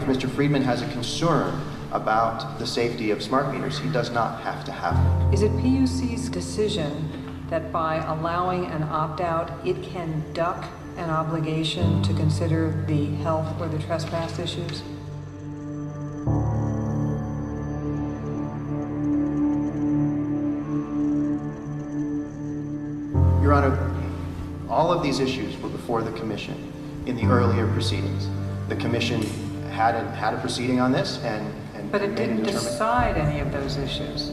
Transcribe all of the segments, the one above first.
if Mr. Friedman has a concern about the safety of smart meters, he does not have to have them. Is it PUC's decision that by allowing an opt-out, it can duck an obligation to consider the health or the trespass issues? Your Honor, all of these issues were before the Commission in the earlier proceedings. The Commission had a proceeding on this and but it didn't decide any of those issues.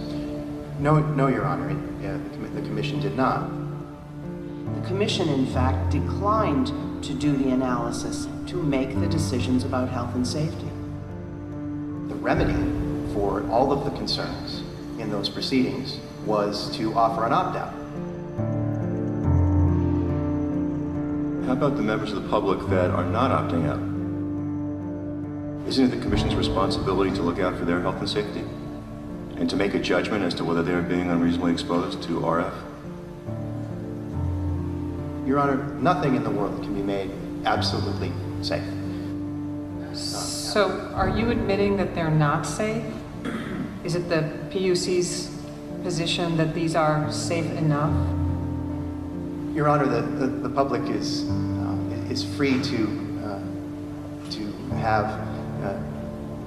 No, Your Honor, the Commission did not. The Commission, in fact, declined to do the analysis, to make the decisions about health and safety. The remedy for all of the concerns in those proceedings was to offer an opt-out. How about the members of the public that are not opting out? Isn't it the Commission's responsibility to look out for their health and safety? And to make a judgment as to whether they're being unreasonably exposed to RF? Your Honor, nothing in the world can be made absolutely safe. So are you admitting that they're not safe? Is it the PUC's position that these are safe enough? Your Honor, the public is free to have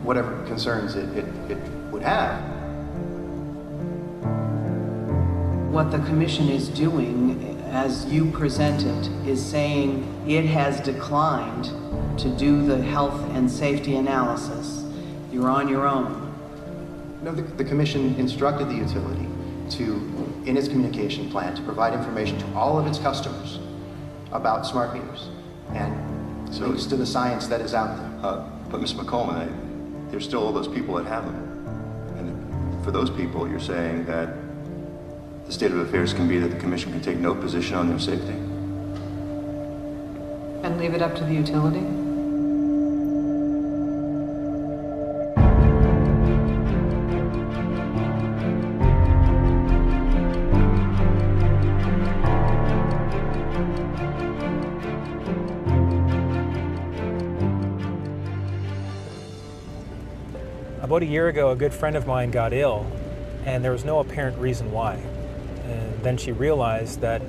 whatever concerns it would have. What the Commission is doing, as you present it, is saying it has declined to do the health and safety analysis. You're on your own. No, the Commission instructed the utility to, in its communication plan, to provide information to all of its customers about smart meters and links to the science that is out there. But Ms. McCollum, there's still all those people that have them. And for those people, you're saying that the state of affairs can be that the Commission can take no position on their safety? And leave it up to the utility? About a year ago, a good friend of mine got ill, and there was no apparent reason why. And then she realized that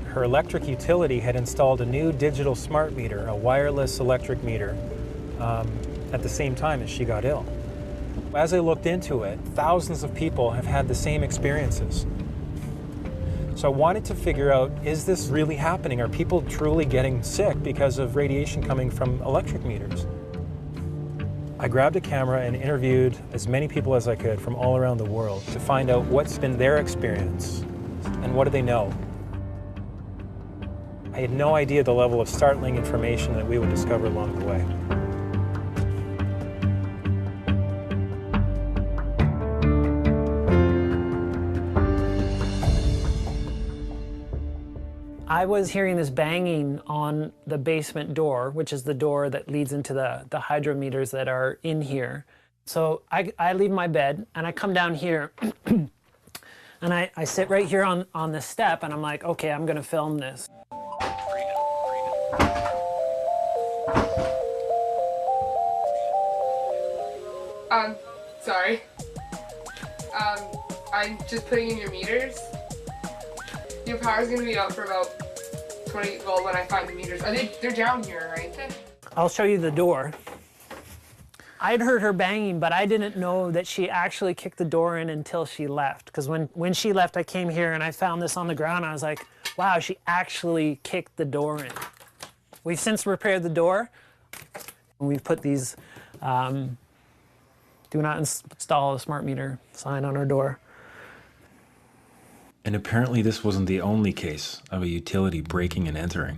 her electric utility had installed a new digital smart meter, a wireless electric meter, at the same time as she got ill. As I looked into it, thousands of people have had the same experiences. So I wanted to figure out, is this really happening? Are people truly getting sick because of radiation coming from electric meters? I grabbed a camera and interviewed as many people as I could from all around the world to find out what's been their experience and what do they know. I had no idea the level of startling information that we would discover along the way. I was hearing this banging on the basement door, which is the door that leads into the hydrometers that are in here. So I leave my bed and I come down here and I sit right here on the step and I'm like, okay, I'm gonna film this. Sorry. I'm just putting in your meters. Your power's gonna be out for about 20, well, when I find the meters. They're down here, right? I'll show you the door. I'd heard her banging, but I didn't know that she actually kicked the door in until she left. Because when she left, I came here and I found this on the ground. I was like, wow, she actually kicked the door in. We've since repaired the door. We've put these do not install a smart meter sign on our door. And apparently this wasn't the only case of a utility breaking and entering.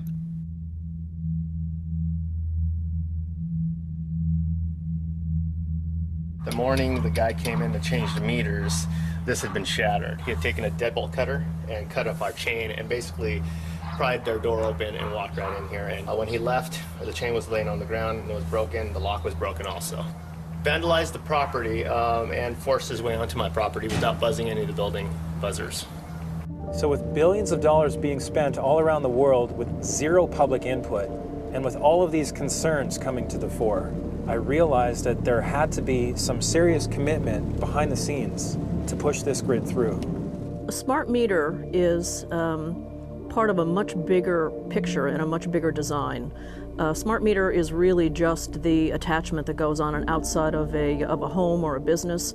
The morning the guy came in to change the meters, this had been shattered. He had taken a deadbolt cutter and cut up our chain and basically pried their door open and walked right in here. And when he left, the chain was laying on the ground and it was broken. The lock was broken also. Vandalized the property and forced his way onto my property without buzzing any of the building buzzers. So with billions of dollars being spent all around the world with zero public input, and with all of these concerns coming to the fore, I realized that there had to be some serious commitment behind the scenes to push this grid through. A smart meter is part of a much bigger picture and a much bigger design. A smart meter is really just the attachment that goes on and outside of a home or a business.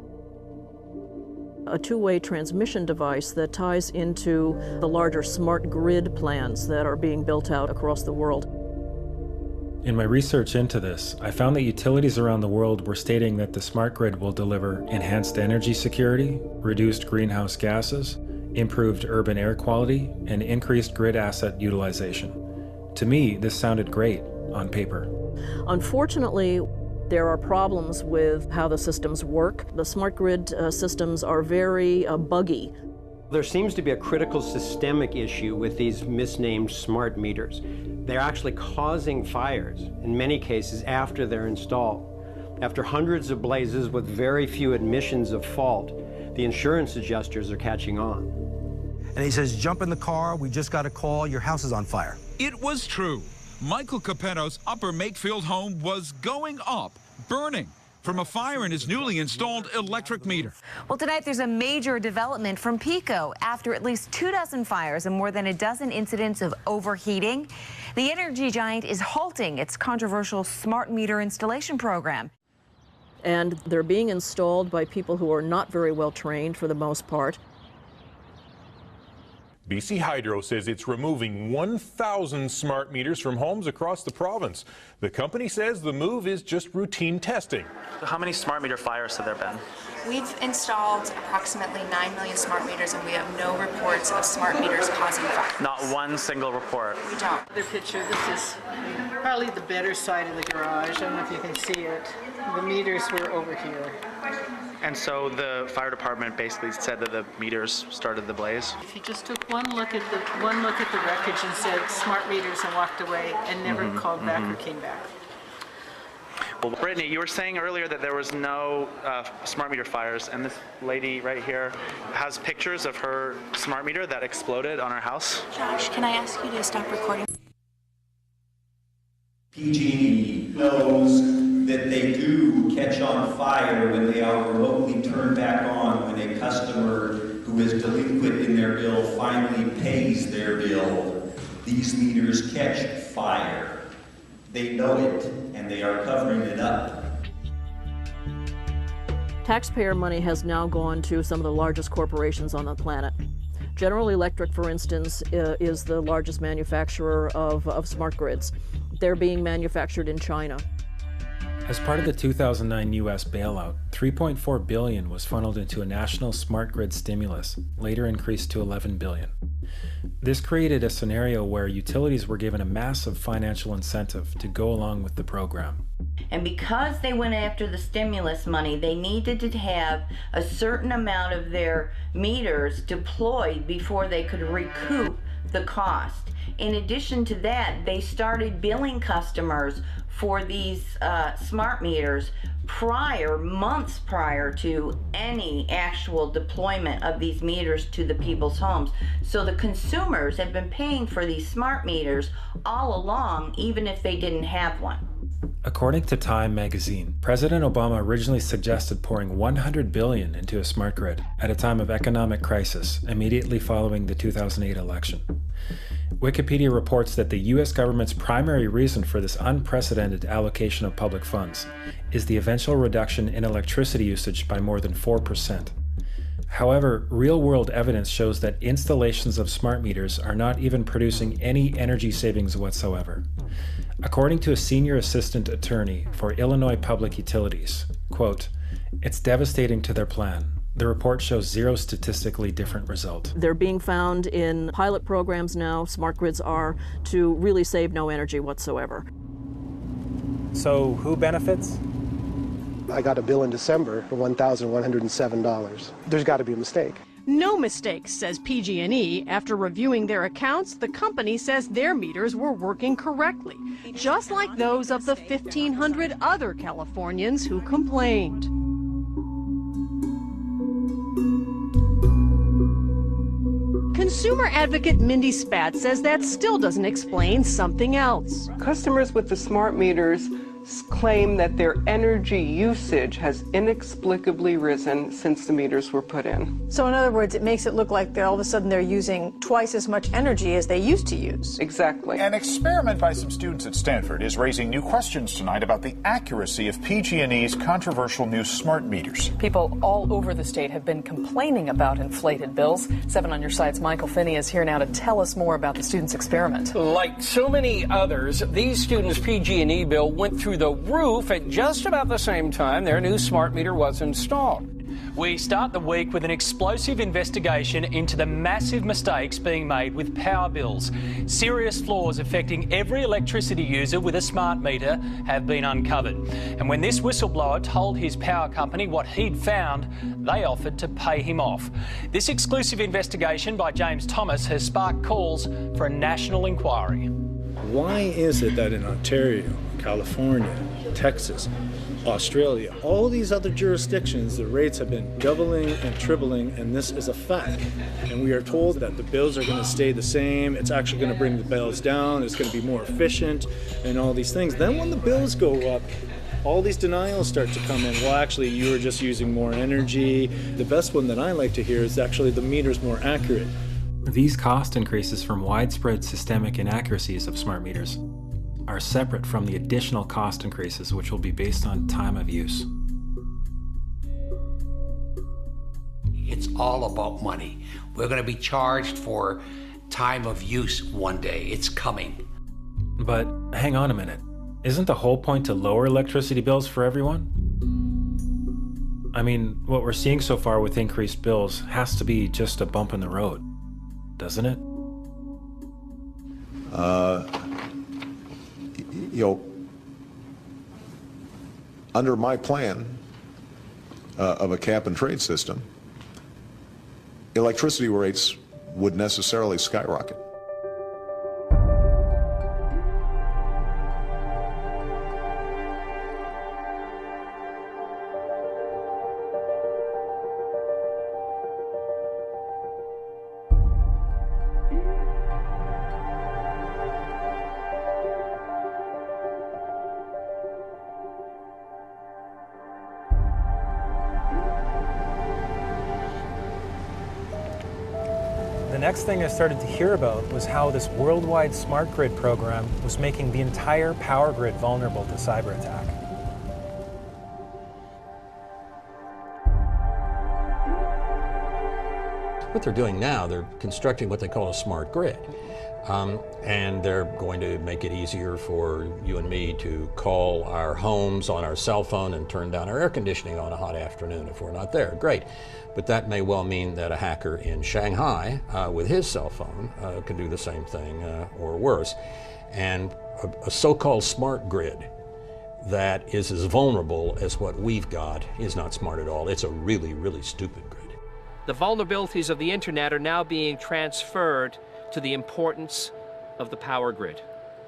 A two-way transmission device that ties into the larger smart grid plans that are being built out across the world. In my research into this, I found that utilities around the world were stating that the smart grid will deliver enhanced energy security, reduced greenhouse gases, improved urban air quality, and increased grid asset utilization. To me, this sounded great on paper. Unfortunately, there are problems with how the systems work. The smart grid systems are very buggy. There seems to be a critical systemic issue with these misnamed smart meters. They're actually causing fires, in many cases, after they're installed. After hundreds of blazes with very few admissions of fault, the insurance adjusters are catching on. And he says, jump in the car, we just got a call, your house is on fire. It was true. Michael Capetto's Upper Makefield home was going up, burning from a fire in his newly installed electric meter. Well, tonight there's a major development from PECO. After at least 24 fires and more than a dozen incidents of overheating, the energy giant is halting its controversial smart meter installation program. And they're being installed by people who are not very well trained for the most part. BC Hydro says it's removing 1,000 smart meters from homes across the province. The company says the move is just routine testing. So how many smart meter fires have there been? We've installed approximately 9 million smart meters, and we have no reports of smart meters causing fire. Not one single report. We don't. Another picture, this is probably the better side of the garage. I don't know if you can see it. The meters were over here. And so the fire department basically said that the meters started the blaze? If you just took one look at the wreckage and said smart meters and walked away and never called back or came back. Well, Brittany, you were saying earlier that there was no smart meter fires, and this lady right here has pictures of her smart meter that exploded on her house. Josh, can I ask you to stop recording? PG&E knows that they do catch on fire when they are remotely turned back on when a customer who is delinquent in their bill finally pays their bill. These meters catch fire. They know it, and they are covering it up. Taxpayer money has now gone to some of the largest corporations on the planet. General Electric, for instance, is the largest manufacturer of smart grids. They're being manufactured in China. As part of the 2009 U.S. bailout, $3.4 billion was funneled into a national smart grid stimulus, later increased to $11 billion. This created a scenario where utilities were given a massive financial incentive to go along with the program. And because they went after the stimulus money, they needed to have a certain amount of their meters deployed before they could recoup the cost. In addition to that, they started billing customers for these smart meters months prior to any actual deployment of these meters to the people's homes. So the consumers have been paying for these smart meters all along, even if they didn't have one. According to Time magazine, President Obama originally suggested pouring $100 billion into a smart grid at a time of economic crisis immediately following the 2008 election. Wikipedia reports that the U.S. government's primary reason for this unprecedented allocation of public funds is the eventual reduction in electricity usage by more than 4%. However, real-world evidence shows that installations of smart meters are not even producing any energy savings whatsoever. According to a senior assistant attorney for Illinois Public Utilities, quote, "It's devastating to their plan. The report shows zero statistically different result." They're being found in pilot programs now, smart grids are, to really save no energy whatsoever. So who benefits? I got a bill in December for $1,107. There's got to be a mistake. No mistake, says PG&E. After reviewing their accounts, the company says their meters were working correctly, just like those of the 1,500 other Californians who complained. Consumer advocate Mindy Spat says that still doesn't explain something else. Customers with the smart meters claim that their energy usage has inexplicably risen since the meters were put in. So in other words, it makes it look like all of a sudden they're using twice as much energy as they used to use. Exactly. An experiment by some students at Stanford is raising new questions tonight about the accuracy of PG&E's controversial new smart meters. People all over the state have been complaining about inflated bills. 7 on Your Side's Michael Finney is here now to tell us more about the students' experiment. Like so many others, these students' PG&E bill went through the roof at just about the same time their new smart meter was installed. We start the week with an explosive investigation into the massive mistakes being made with power bills. Serious flaws affecting every electricity user with a smart meter have been uncovered. And when this whistleblower told his power company what he'd found, they offered to pay him off. This exclusive investigation by James Thomas has sparked calls for a national inquiry. Why is it that in Ontario, California, Texas, Australia, all these other jurisdictions, the rates have been doubling and tripling, and this is a fact. And we are told that the bills are going to stay the same, it's actually going to bring the bills down, it's going to be more efficient, and all these things. Then when the bills go up, all these denials start to come in. Well, actually, you were just using more energy. The best one that I like to hear is actually the meter's more accurate. These cost increases from widespread systemic inaccuracies of smart meters are separate from the additional cost increases, which will be based on time of use. It's all about money. We're going to be charged for time of use one day. It's coming. But hang on a minute. Isn't the whole point to lower electricity bills for everyone? I mean, what we're seeing so far with increased bills has to be just a bump in the road, doesn't it? Under my plan of a cap and trade system, electricity rates would necessarily skyrocket. The next thing I started to hear about was how this worldwide smart grid program was making the entire power grid vulnerable to cyber attack. What they're doing now, they're constructing what they call a smart grid. And they're going to make it easier for you and me to call our homes on our cell phone and turn down our air conditioning on a hot afternoon if we're not there. Great. But that may well mean that a hacker in Shanghai with his cell phone could do the same thing or worse. And a so-called smart grid that is as vulnerable as what we've got is not smart at all. It's a really, really stupid grid. The vulnerabilities of the internet are now being transferred to the importance of the power grid.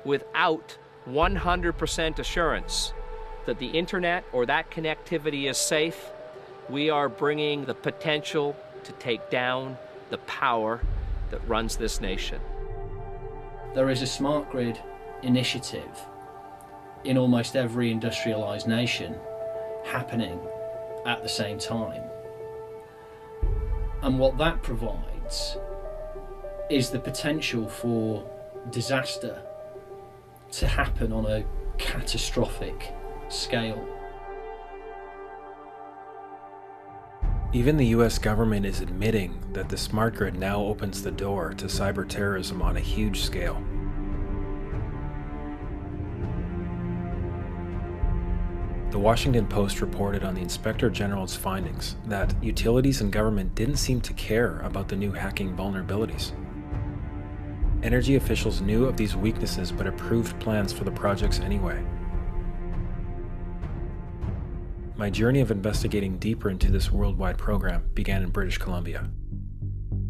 Without 100% assurance that the internet or that connectivity is safe, we are bringing the potential to take down the power that runs this nation. There is a smart grid initiative in almost every industrialized nation happening at the same time. And what that provides is the potential for disaster to happen on a catastrophic scale. Even the US government is admitting that the smart grid now opens the door to cyber terrorism on a huge scale. The Washington Post reported on the Inspector General's findings that utilities and government didn't seem to care about the new hacking vulnerabilities. Energy officials knew of these weaknesses but approved plans for the projects anyway. My journey of investigating deeper into this worldwide program began in British Columbia.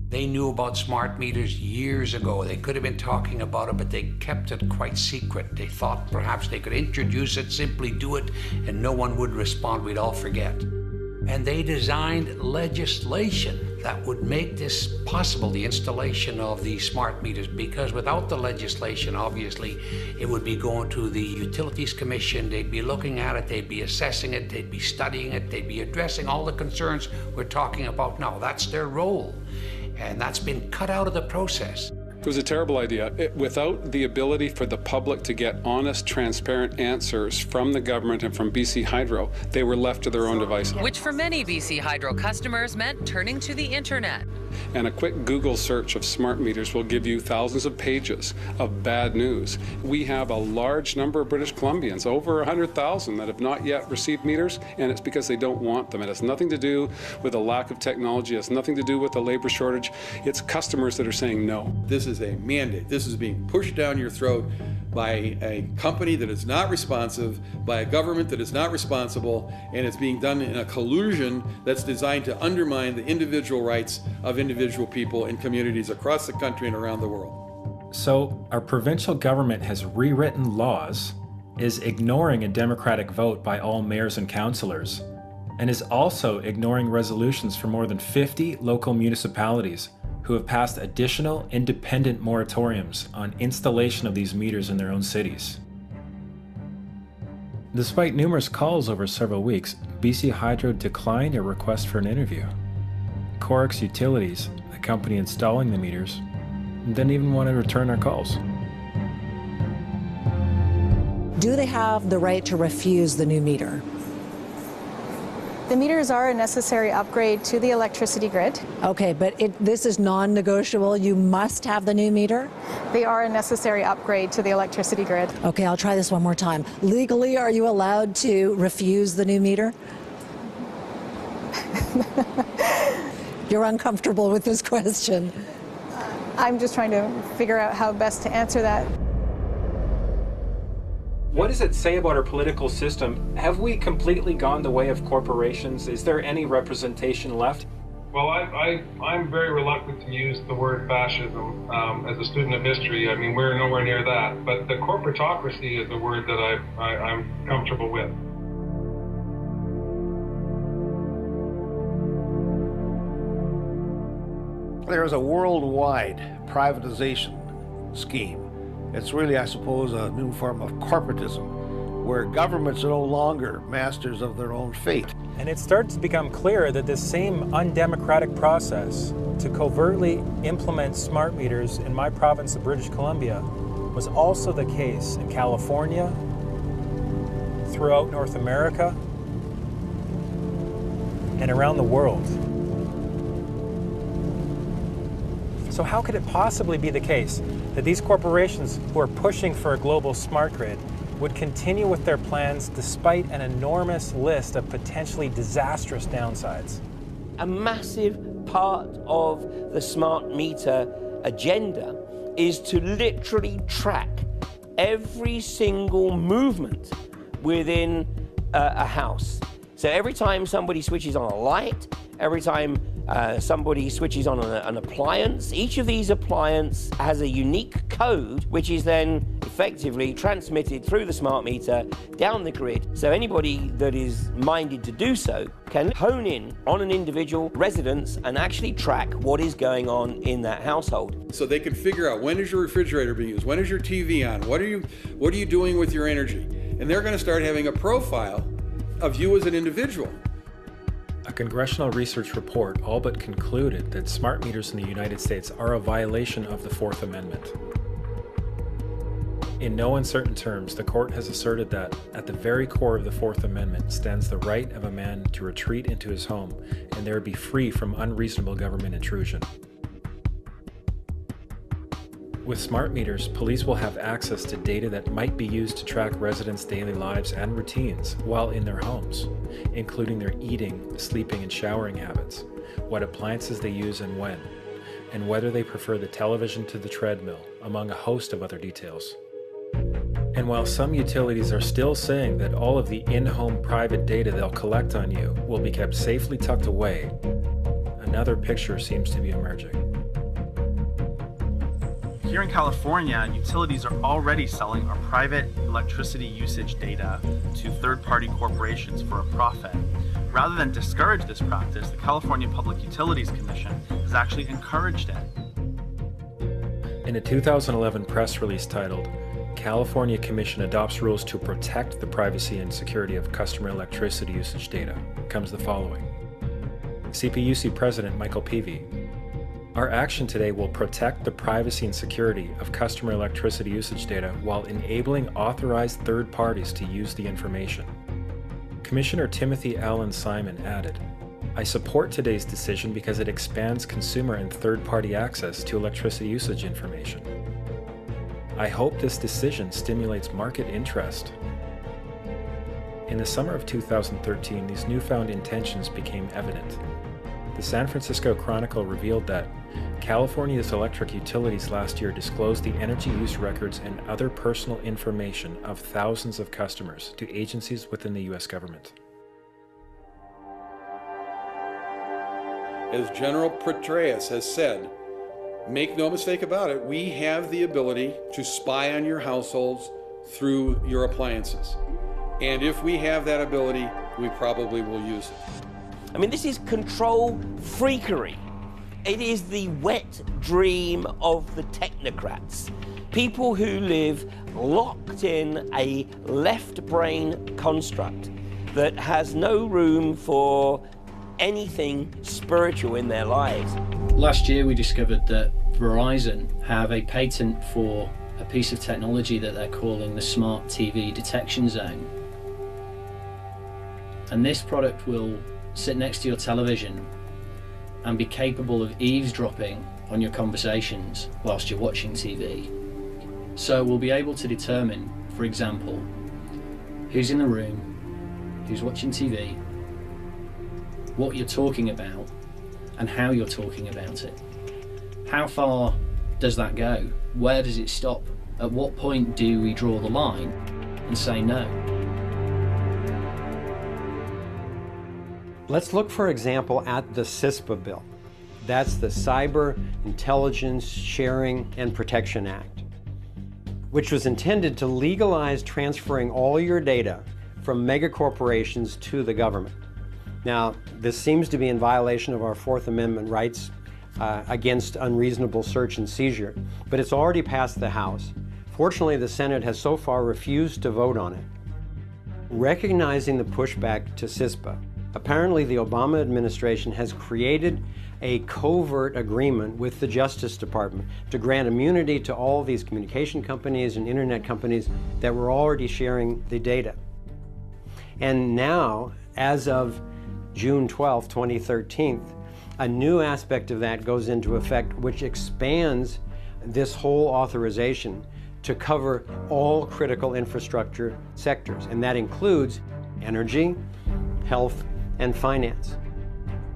They knew about smart meters years ago. They could have been talking about it, but they kept it quite secret. They thought perhaps they could introduce it, simply do it, and no one would respond. We'd all forget. and they designed legislation that would make this possible, the installation of these smart meters, because without the legislation, obviously, it would be going to the Utilities Commission, they'd be looking at it, they'd be assessing it, they'd be studying it, they'd be addressing all the concerns we're talking about now. That's their role, and that's been cut out of the process. It was a terrible idea. Without the ability for the public to get honest, transparent answers from the government and from BC Hydro, they were left to their own devices. Which for many BC Hydro customers meant turning to the internet. And a quick Google search of smart meters will give you thousands of pages of bad news. We have a large number of British Columbians, over 100,000, that have not yet received meters, and it's because they don't want them. It has nothing to do with a lack of technology. It has nothing to do with the labor shortage. It's customers that are saying no. This is a mandate. This is being pushed down your throat by a company that is not responsive, by a government that is not responsible, and it's being done in a collusion that's designed to undermine the individual rights of individual people in communities across the country and around the world. So our provincial government has rewritten laws, is ignoring a democratic vote by all mayors and councillors, and is also ignoring resolutions from more than 50 local municipalities who have passed additional independent moratoriums on installation of these meters in their own cities. Despite numerous calls over several weeks, BC Hydro declined a request for an interview. Corix Utilities, the company installing the meters, didn't even want to return our calls. Do they have the right to refuse the new meter? The meters are a necessary upgrade to the electricity grid. Okay, but this is non-negotiable. You must have the new meter? They are a necessary upgrade to the electricity grid. Okay, I'll try this one more time. Legally, are you allowed to refuse the new meter? You're uncomfortable with this question. I'm just trying to figure out how best to answer that. What does it say about our political system? Have we completely gone the way of corporations? Is there any representation left? Well, I'm very reluctant to use the word fascism as a student of history. I mean, we're nowhere near that. But the corporatocracy is a word that I'm comfortable with. There's a worldwide privatization scheme. It's really, I suppose, a new form of corporatism, where governments are no longer masters of their own fate. And it starts to become clear that this same undemocratic process to covertly implement smart meters in my province of British Columbia was also the case in California, throughout North America, and around the world. So how could it possibly be the case that these corporations who are pushing for a global smart grid would continue with their plans despite an enormous list of potentially disastrous downsides? A massive part of the smart meter agenda is to literally track every single movement within a house. So every time somebody switches on a light, every time somebody switches on an appliance, each of these appliances has a unique code which is then effectively transmitted through the smart meter down the grid. So anybody that is minded to do so can hone in on an individual residence and actually track what is going on in that household. So they can figure out, when is your refrigerator being used? When is your TV on? What are you doing with your energy? And they're going to start having a profile of you as an individual. A congressional research report all but concluded that smart meters in the United States are a violation of the Fourth Amendment. In no uncertain terms, the court has asserted that at the very core of the Fourth Amendment stands the right of a man to retreat into his home and there be free from unreasonable government intrusion. With smart meters, police will have access to data that might be used to track residents' daily lives and routines while in their homes, including their eating, sleeping, and showering habits, what appliances they use and when, and whether they prefer the television to the treadmill, among a host of other details. And while some utilities are still saying that all of the in-home private data they'll collect on you will be kept safely tucked away, another picture seems to be emerging. Here in California, utilities are already selling our private electricity usage data to third-party corporations for a profit. Rather than discourage this practice, the California Public Utilities Commission has actually encouraged it. In a 2011 press release titled, "California Commission Adopts Rules to Protect the Privacy and Security of Customer Electricity Usage Data," comes the following. CPUC President Michael Peavy, "Our action today will protect the privacy and security of customer electricity usage data while enabling authorized third parties to use the information." Commissioner Timothy Allen Simon added, "I support today's decision because it expands consumer and third-party access to electricity usage information. I hope this decision stimulates market interest." In the summer of 2013, these newfound intentions became evident. The San Francisco Chronicle revealed that California's electric utilities last year disclosed the energy use records and other personal information of thousands of customers to agencies within the U.S. government. As General Petraeus has said, make no mistake about it, we have the ability to spy on your households through your appliances. And if we have that ability, we probably will use it. I mean, this is control freakery. It is the wet dream of the technocrats. People who live locked in a left brain construct that has no room for anything spiritual in their lives. Last year we discovered that Verizon have a patent for a piece of technology that they're calling the Smart TV Detection Zone. And this product will sit next to your television and be capable of eavesdropping on your conversations whilst you're watching TV. So we'll be able to determine, for example, who's in the room, who's watching TV, what you're talking about, and how you're talking about it. How far does that go? Where does it stop? At what point do we draw the line and say no? Let's look, for example, at the CISPA bill. That's the Cyber Intelligence Sharing and Protection Act, which was intended to legalize transferring all your data from megacorporations to the government. Now, this seems to be in violation of our Fourth Amendment rights against unreasonable search and seizure, but it's already passed the House. Fortunately, the Senate has so far refused to vote on it. Recognizing the pushback to CISPA, apparently the Obama administration has created a covert agreement with the Justice Department to grant immunity to all these communication companies and internet companies that were already sharing the data. And now, as of June 12, 2013, a new aspect of that goes into effect, which expands this whole authorization to cover all critical infrastructure sectors, and that includes energy, health, and finance.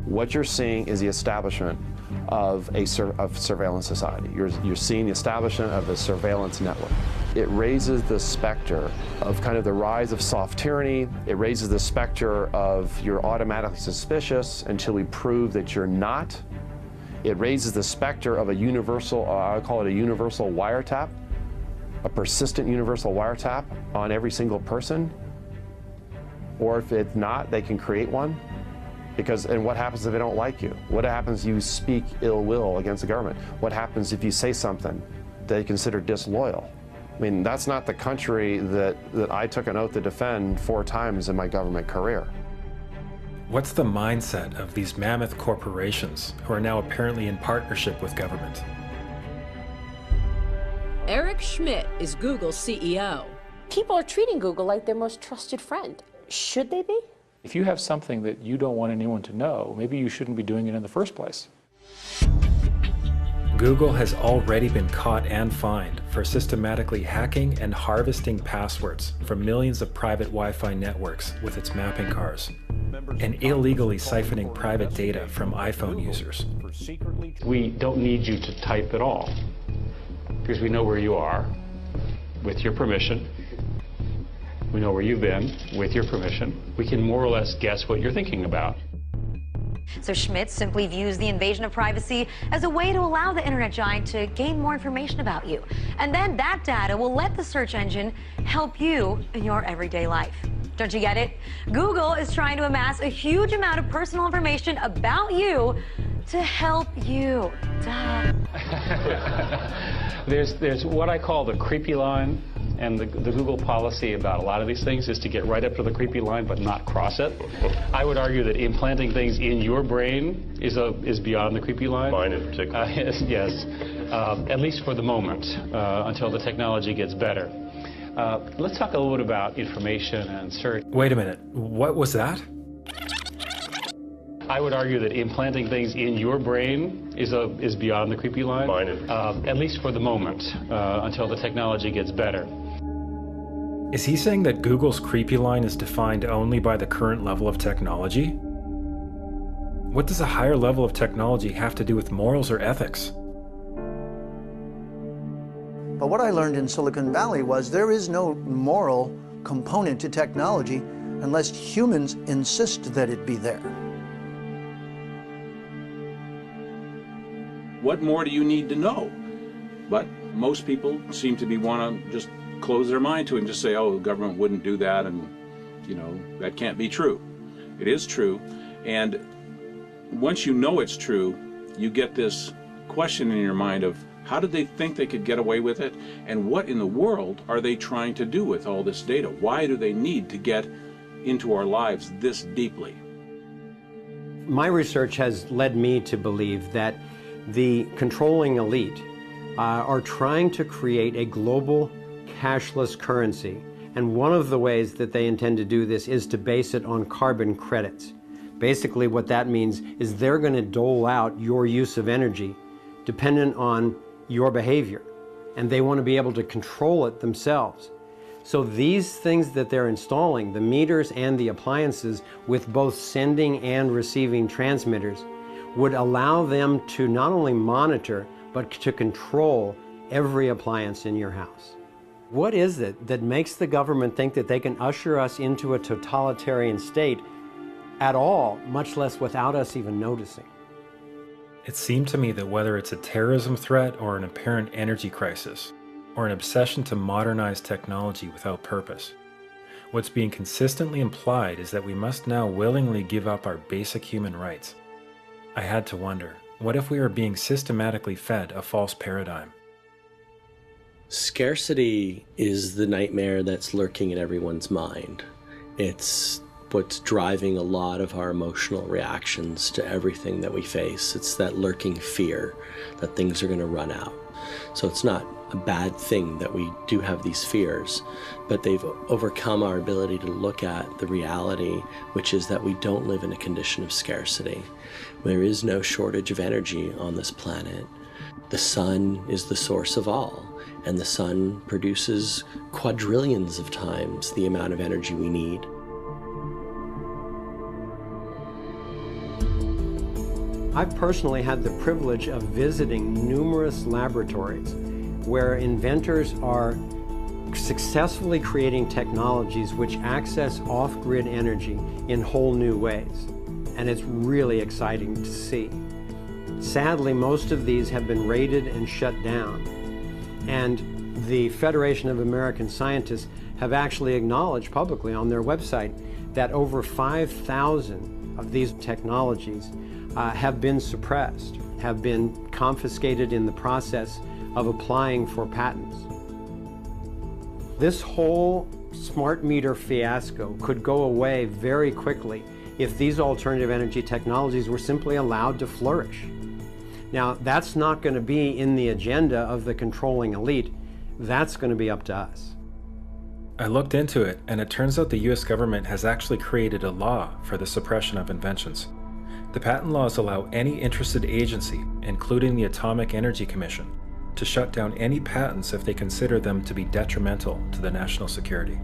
What you're seeing is the establishment of a surveillance society. You're seeing the establishment of a surveillance network. It raises the specter of kind of the rise of soft tyranny. It raises the specter of you're automatically suspicious until we prove that you're not. It raises the specter of a universal, I call it a universal wiretap, a persistent universal wiretap on every single person. Or if it's not, they can create one. And what happens if they don't like you? What happens if you speak ill will against the government? What happens if you say something they consider disloyal? I mean, that's not the country that I took an oath to defend 4 times in my government career. What's the mindset of these mammoth corporations who are now apparently in partnership with government? Eric Schmidt is Google's CEO. People are treating Google like their most trusted friend. Should they be? If you have something that you don't want anyone to know, maybe you shouldn't be doing it in the first place. Google has already been caught and fined for systematically hacking and harvesting passwords from millions of private Wi-Fi networks with its mapping cars, and illegally siphoning private data from iPhone users. We don't need you to type at all, because we know where you are, with your permission. We know where you've been, with your permission. We can more or less guess what you're thinking about. So Schmidt simply views the invasion of privacy as a way to allow the internet giant to gain more information about you. And then that data will let the search engine help you in your everyday life. Don't you get it? Google is trying to amass a huge amount of personal information about you to help you. Duh. There's what I call the creepy line, and the Google policy about a lot of these things is to get right up to the creepy line but not cross it. I would argue that implanting things in your brain is beyond the creepy line. Mine in particular. Yes, at least for the moment, until the technology gets better. Let's talk a little bit about information and search. Wait a minute, what was that? I would argue that implanting things in your brain is beyond the creepy line. Mine in at least for the moment, until the technology gets better. Is he saying that Google's creepy line is defined only by the current level of technology? What does a higher level of technology have to do with morals or ethics? But what I learned in Silicon Valley was there is no moral component to technology unless humans insist that it be there. What more do you need to know? But most people seem to want to just close their mind to it and just say, oh, the government wouldn't do that, and, you know, that can't be true. It is true, and once you know it's true, you get this question in your mind of, how did they think they could get away with it? And what in the world are they trying to do with all this data? Why do they need to get into our lives this deeply? My research has led me to believe that the controlling elite are trying to create a global cashless currency. And one of the ways that they intend to do this is to base it on carbon credits. Basically what that means is they're going to dole out your use of energy dependent on your behavior. And they want to be able to control it themselves. So these things that they're installing, the meters and the appliances with both sending and receiving transmitters, would allow them to not only monitor, but to control every appliance in your house. What is it that makes the government think that they can usher us into a totalitarian state at all, much less without us even noticing? It seemed to me that whether it's a terrorism threat or an apparent energy crisis, or an obsession to modernize technology without purpose, what's being consistently implied is that we must now willingly give up our basic human rights. I had to wonder, what if we are being systematically fed a false paradigm? Scarcity is the nightmare that's lurking in everyone's mind. It's what's driving a lot of our emotional reactions to everything that we face. It's that lurking fear that things are going to run out. So it's not a bad thing that we do have these fears, but they've overcome our ability to look at the reality, which is that we don't live in a condition of scarcity. There is no shortage of energy on this planet. The sun is the source of all, and the sun produces quadrillions of times the amount of energy we need. I've personally had the privilege of visiting numerous laboratories where inventors are successfully creating technologies which access off-grid energy in whole new ways. And it's really exciting to see. Sadly, most of these have been raided and shut down. And the Federation of American Scientists have actually acknowledged publicly on their website that over 5,000 of these technologies have been suppressed, have been confiscated in the process of applying for patents. This whole smart meter fiasco could go away very quickly if these alternative energy technologies were simply allowed to flourish. Now, that's not going to be in the agenda of the controlling elite. That's going to be up to us. I looked into it, and it turns out the US government has actually created a law for the suppression of inventions. The patent laws allow any interested agency, including the Atomic Energy Commission, to shut down any patents if they consider them to be detrimental to the national security.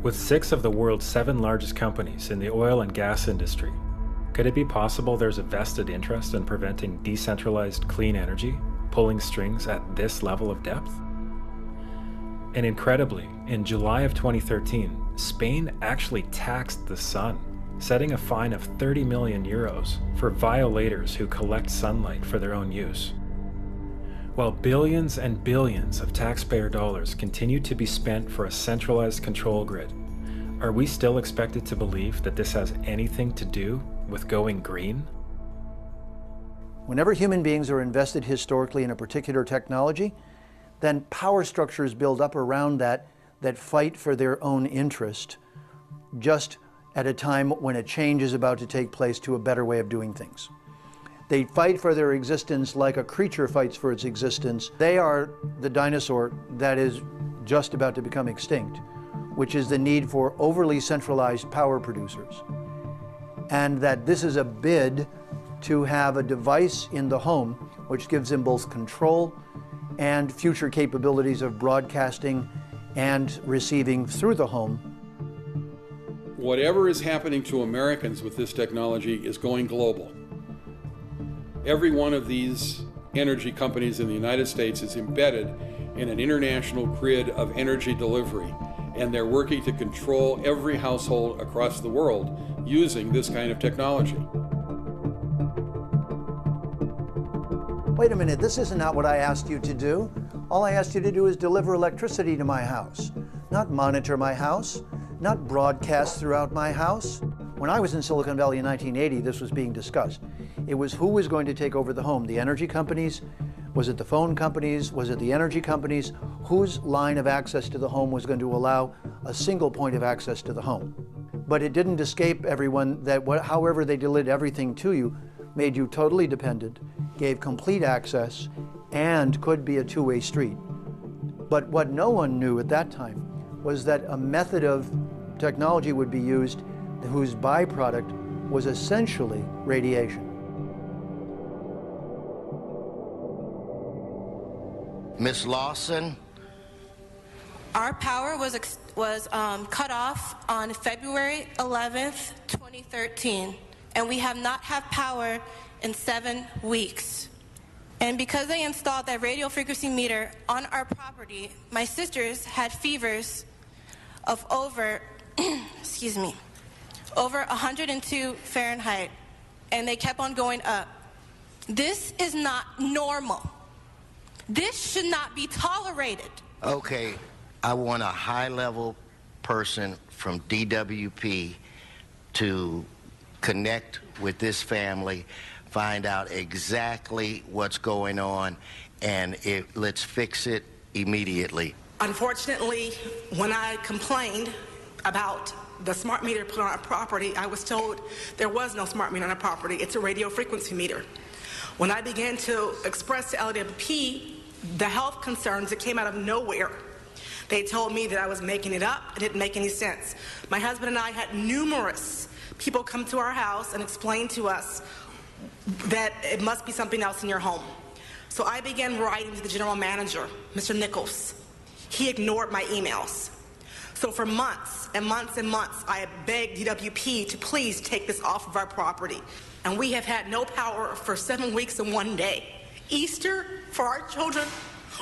With 6 of the world's 7 largest companies in the oil and gas industry, could it be possible there's a vested interest in preventing decentralized clean energy, pulling strings at this level of depth? And incredibly, in July of 2013, Spain actually taxed the sun, setting a fine of 30 million euros for violators who collect sunlight for their own use. While billions and billions of taxpayer dollars continue to be spent for a centralized control grid, Are we still expected to believe that this has anything to do with going green? Whenever human beings are invested historically in a particular technology, then power structures build up around that fight for their own interest, just at a time when a change is about to take place to a better way of doing things. They fight for their existence like a creature fights for its existence. They are the dinosaur that is just about to become extinct, which is the need for overly centralized power producers. And that this is a bid to have a device in the home which gives them both control and future capabilities of broadcasting and receiving through the home. Whatever is happening to Americans with this technology is going global. Every one of these energy companies in the United States is embedded in an international grid of energy delivery, and they're working to control every household across the world using this kind of technology. Wait a minute, this isn't what I asked you to do. All I asked you to do is deliver electricity to my house, not monitor my house, not broadcast throughout my house. When I was in Silicon Valley in 1980, this was being discussed. It was who was going to take over the home, the energy companies? Was it the phone companies? Was it the energy companies? Whose line of access to the home was going to allow a single point of access to the home? But it didn't escape everyone that however they delivered everything to you, made you totally dependent, gave complete access, and could be a two-way street. But what no one knew at that time was that a method of technology would be used whose byproduct was essentially radiation. Ms. Lawson? Our power was cut off on February 11th, 2013, and we have not had power in 7 weeks. And because they installed that radio frequency meter on our property, my sisters had fevers of over, excuse me, over 102 Fahrenheit, and they kept on going up. This is not normal. This should not be tolerated. Okay, I want a high-level person from DWP to connect with this family, find out exactly what's going on, and let's fix it immediately. Unfortunately, when I complained about the smart meter put on our property, I was told there was no smart meter on our property. It's a radio frequency meter. When I began to express to LWP the health concerns that came out of nowhere, they told me that I was making it up. It didn't make any sense. My husband and I had numerous people come to our house and explain to us that it must be something else in your home. So I began writing to the general manager, Mr. Nichols. He ignored my emails. So for months and months and months, I begged DWP to please take this off of our property. And we have had no power for 7 weeks and 1 day. Easter for our children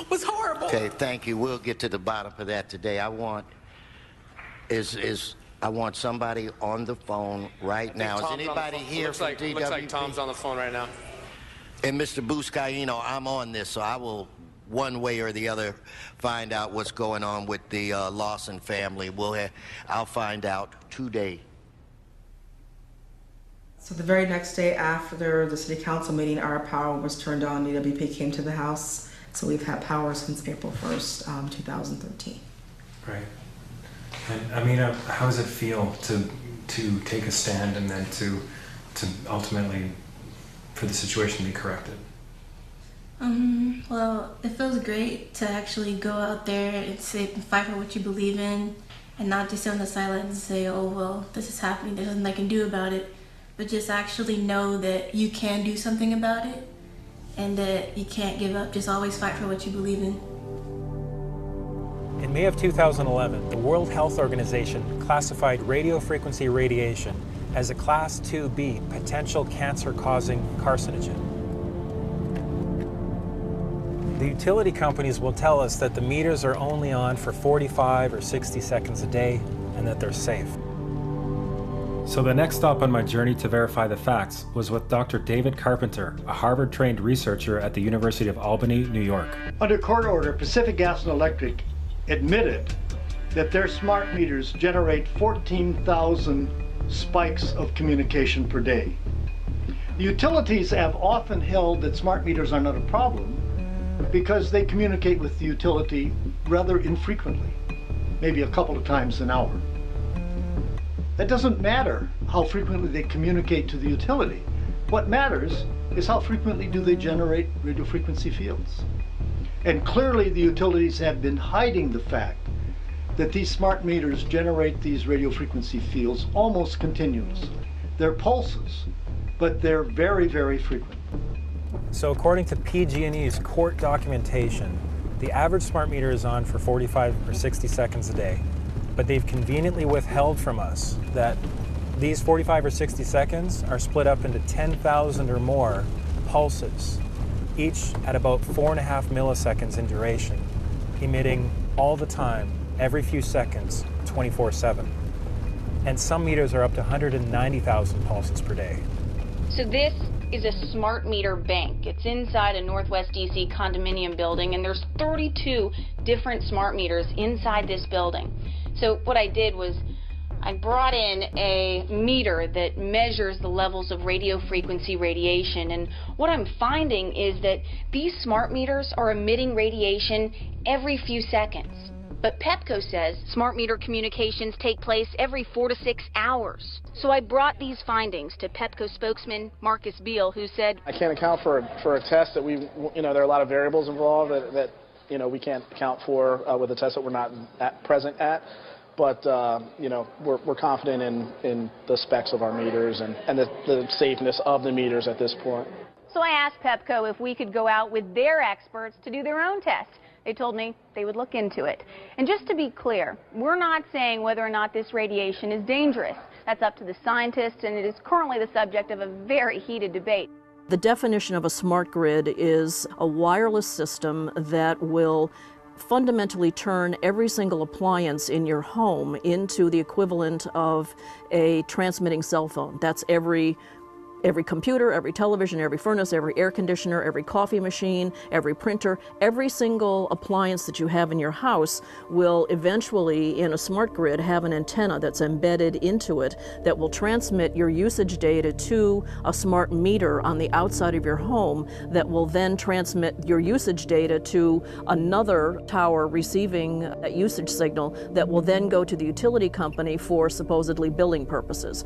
was horrible. Okay, thank you. We'll get to the bottom of that today. I want somebody on the phone right now. Is anybody here from DWP? Looks like Tom's on the phone right now. And Mr. Buscaino, I'm on this, so I will, one way or the other, find out what's going on with the Lawson family. I'll find out today. So the very next day after the city council meeting, our power was turned on. DWP came to the house. So we've had power since April 1st, 2013. Right. And Amina, how does it feel to take a stand and then to ultimately for the situation to be corrected? Well, it feels great to actually go out there and fight for what you believe in, and not just sit on the sidelines and say, oh, well, this is happening, there's nothing I can do about it, but just actually know that you can do something about it and that you can't give up. Just always fight for what you believe in. In May of 2011, the World Health Organization classified radio frequency radiation as a Class 2B potential cancer-causing carcinogen. The utility companies will tell us that the meters are only on for 45 or 60 seconds a day and that they're safe. So the next stop on my journey to verify the facts was with Dr. David Carpenter, a Harvard-trained researcher at the University of Albany, New York. Under court order, Pacific Gas and Electric admitted that their smart meters generate 14,000 spikes of communication per day. The utilities have often held that smart meters are not a problem because they communicate with the utility rather infrequently, maybe a couple of times an hour. That doesn't matter how frequently they communicate to the utility. What matters is how frequently do they generate radio frequency fields. And clearly the utilities have been hiding the fact that these smart meters generate these radio frequency fields almost continuously. They're pulses, but they're very, very frequent. So according to PG&E's court documentation, the average smart meter is on for 45 or 60 seconds a day, but they've conveniently withheld from us that these 45 or 60 seconds are split up into 10,000 or more pulses, each at about 4.5 milliseconds in duration, emitting all the time, every few seconds, 24/7. And some meters are up to 190,000 pulses per day. So this is a smart meter bank. It's inside a Northwest DC condominium building, and there's 32 different smart meters inside this building. So what I did was I brought in a meter that measures the levels of radio frequency radiation, and what I'm finding is that these smart meters are emitting radiation every few seconds. But Pepco says smart meter communications take place every 4 to 6 hours. So I brought these findings to Pepco spokesman Marcus Beal, who said, I can't account for a test that there are a lot of variables involved that we can't account for with a test that we're not present at. But, we're confident in the specs of our meters and the safeness of the meters at this point. So I asked Pepco if we could go out with their experts to do their own test. They told me they would look into it. And just to be clear, we're not saying whether or not this radiation is dangerous. That's up to the scientists, and it is currently the subject of a very heated debate. The definition of a smart grid is a wireless system that will fundamentally turn every single appliance in your home into the equivalent of a transmitting cell phone. That's every computer, every television, every furnace, every air conditioner, every coffee machine, every printer, every single appliance that you have in your house will eventually, in a smart grid, have an antenna that's embedded into it that will transmit your usage data to a smart meter on the outside of your home that will then transmit your usage data to another tower receiving that usage signal that will then go to the utility company for supposedly billing purposes.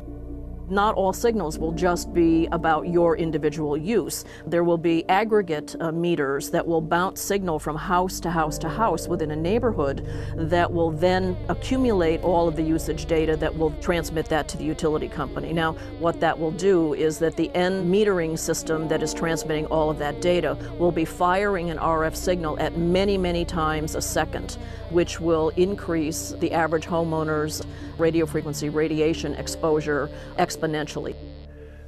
Not all signals will just be about your individual use. There will be aggregate meters that will bounce signal from house to house to house within a neighborhood that will then accumulate all of the usage data that will transmit that to the utility company. Now, what that will do is that the end metering system that is transmitting all of that data will be firing an RF signal at many, many times a second, which will increase the average homeowner's radio frequency radiation exposure exponentially.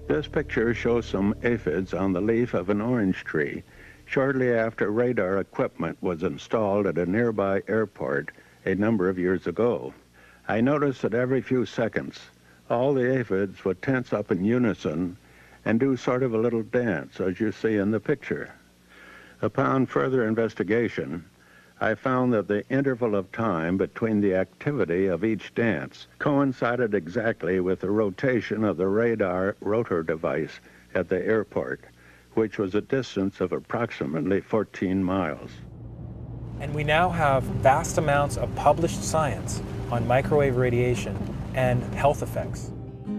This picture shows some aphids on the leaf of an orange tree shortly after radar equipment was installed at a nearby airport a number of years ago. I noticed that every few seconds all the aphids would tense up in unison and do sort of a little dance, as you see in the picture. Upon further investigation, I found that the interval of time between the activity of each dance coincided exactly with the rotation of the radar rotor device at the airport, which was a distance of approximately 14 miles. And we now have vast amounts of published science on microwave radiation and health effects.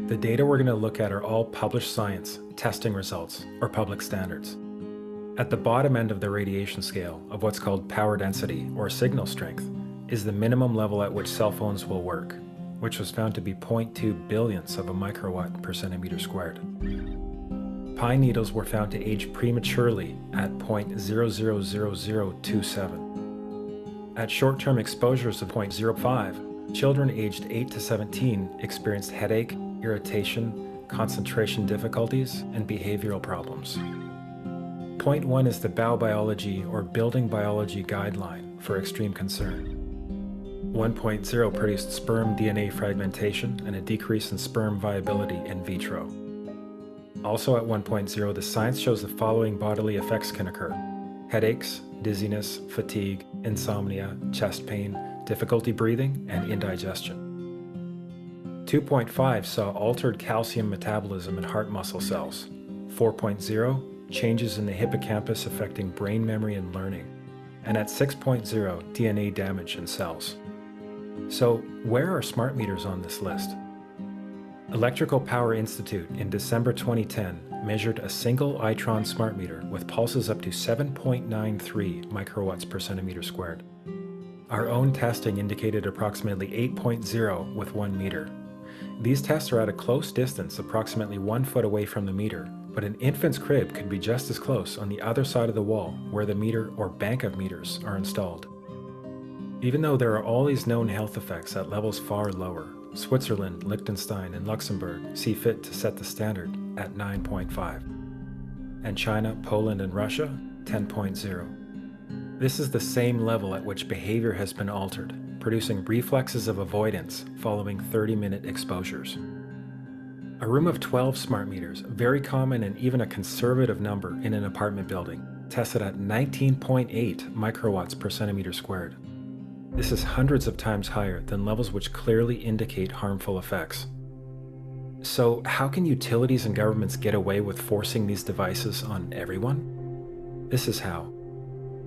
The data we're going to look at are all published science, testing results, or public standards. At the bottom end of the radiation scale of what's called power density or signal strength is the minimum level at which cell phones will work, which was found to be 0.2 billionths of a microwatt per centimeter squared. Pine needles were found to age prematurely at 0.000027. At short-term exposures of 0.05, children aged 8 to 17 experienced headache, irritation, concentration difficulties, and behavioral problems. 0.1 is the biobiology or building biology guideline for extreme concern. 1.0 produced sperm DNA fragmentation and a decrease in sperm viability in vitro. Also at 1.0, the science shows the following bodily effects can occur: headaches, dizziness, fatigue, insomnia, chest pain, difficulty breathing, and indigestion. 2.5 saw altered calcium metabolism in heart muscle cells. 4.0, changes in the hippocampus affecting brain memory and learning. And at 6.0, DNA damage in cells. So, where are smart meters on this list? Electrical Power Institute in December 2010 measured a single Itron smart meter with pulses up to 7.93 microwatts per centimeter squared. Our own testing indicated approximately 8.0 with 1 meter. These tests are at a close distance, approximately 1 foot away from the meter, but an infant's crib could be just as close on the other side of the wall where the meter or bank of meters are installed. Even though there are all these known health effects at levels far lower, Switzerland, Liechtenstein, and Luxembourg see fit to set the standard at 9.5. And China, Poland, and Russia, 10.0. This is the same level at which behavior has been altered, producing reflexes of avoidance following 30-minute exposures. A room of 12 smart meters, very common and even a conservative number in an apartment building, tested at 19.8 microwatts per centimeter squared. This is hundreds of times higher than levels which clearly indicate harmful effects. So, how can utilities and governments get away with forcing these devices on everyone? This is how.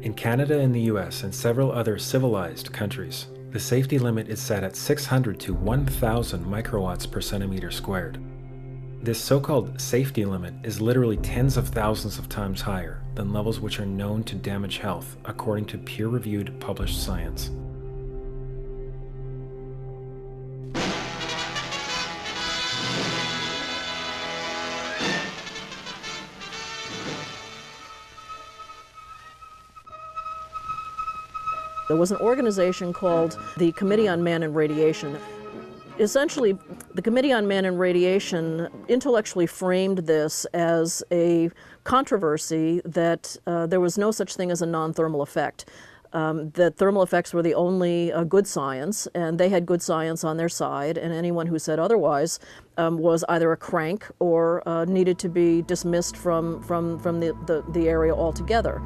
In Canada and the US and several other civilized countries, the safety limit is set at 600 to 1,000 microwatts per centimeter squared. This so-called safety limit is literally tens of thousands of times higher than levels which are known to damage health, according to peer-reviewed published science. There was an organization called the Committee on Man and Radiation. Essentially, the Committee on Man and Radiation intellectually framed this as a controversy that there was no such thing as a non-thermal effect. That thermal effects were the only good science, and they had good science on their side, and anyone who said otherwise was either a crank or needed to be dismissed from the area altogether.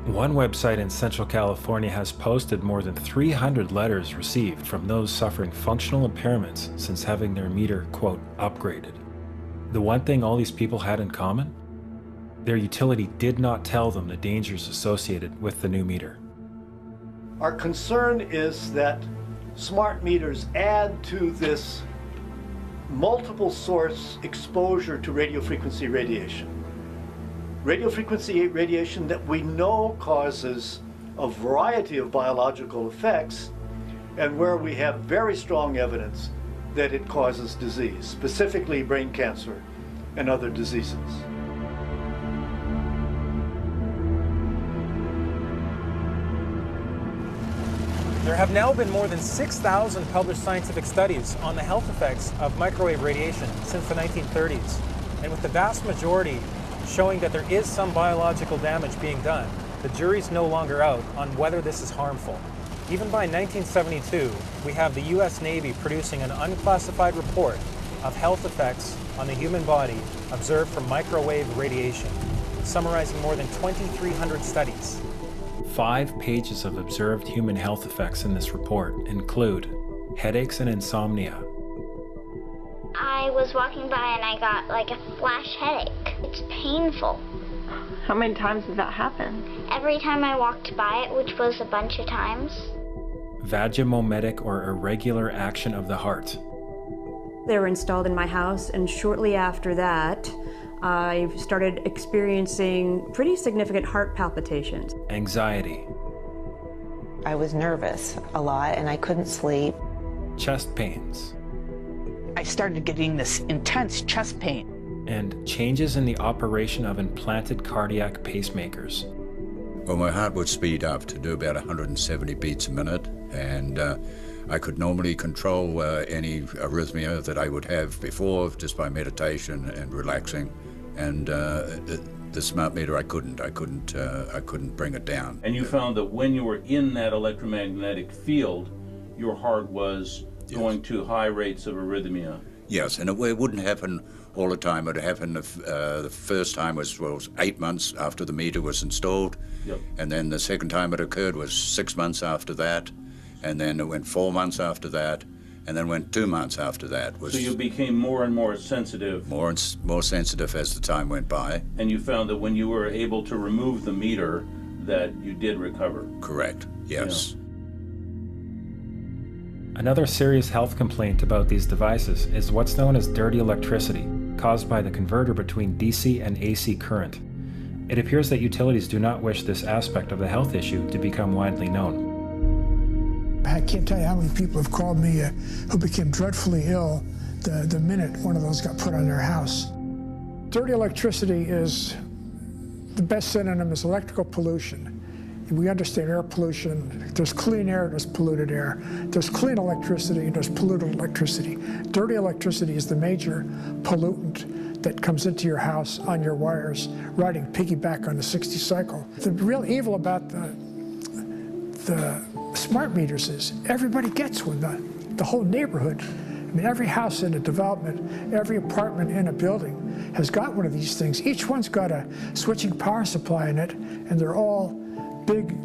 One website in Central California has posted more than 300 letters received from those suffering functional impairments since having their meter, quote, upgraded. The one thing all these people had in common? Their utility did not tell them the dangers associated with the new meter. Our concern is that smart meters add to this multiple source exposure to radio frequency radiation. Radio frequency radiation that we know causes a variety of biological effects, and where we have very strong evidence that it causes disease, specifically brain cancer and other diseases. There have now been more than 6,000 published scientific studies on the health effects of microwave radiation since the 1930s, and with the vast majority showing that there is some biological damage being done, the jury's no longer out on whether this is harmful. Even by 1972, we have the US Navy producing an unclassified report of health effects on the human body observed from microwave radiation, summarizing more than 2,300 studies. 5 pages of observed human health effects in this report include headaches and insomnia. I was walking by and I got like a flash headache. It's painful. How many times did that happen? Every time I walked by it, which was a bunch of times. Vagomometic or irregular action of the heart. They were installed in my house, and shortly after that, I started experiencing pretty significant heart palpitations. Anxiety. I was nervous a lot and I couldn't sleep. Chest pains. I started getting this intense chest pain. And changes in the operation of implanted cardiac pacemakers. Well, my heart would speed up to do about 170 beats a minute, and I could normally control any arrhythmia that I would have before just by meditation and relaxing. And the smart meter, I couldn't bring it down. And you found that when you were in that electromagnetic field, your heart was going to high rates of arrhythmia. Yes, and it wouldn't happen all the time. It happened the first time was 8 months after the meter was installed. Yep. And then the second time it occurred was 6 months after that. and then it went 4 months after that, and then went 2 months after that. So you became more and more sensitive. More sensitive as the time went by. And you found that when you were able to remove the meter, that you did recover. Correct, yes. Yeah. Another serious health complaint about these devices is what's known as dirty electricity, caused by the converter between DC and AC current. It appears that utilities do not wish this aspect of the health issue to become widely known. I can't tell you how many people have called me who became dreadfully ill the minute one of those got put on their house. Dirty electricity is, the best synonym is electrical pollution. We understand air pollution. There's clean air, there's polluted air. There's clean electricity, there's polluted electricity. Dirty electricity is the major pollutant that comes into your house on your wires, riding piggyback on the 60 cycle. The real evil about the smart meters is everybody gets one, the whole neighborhood. I mean, every house in a development, every apartment in a building has got one of these things. Each one's got a switching power supply in it, and they're all big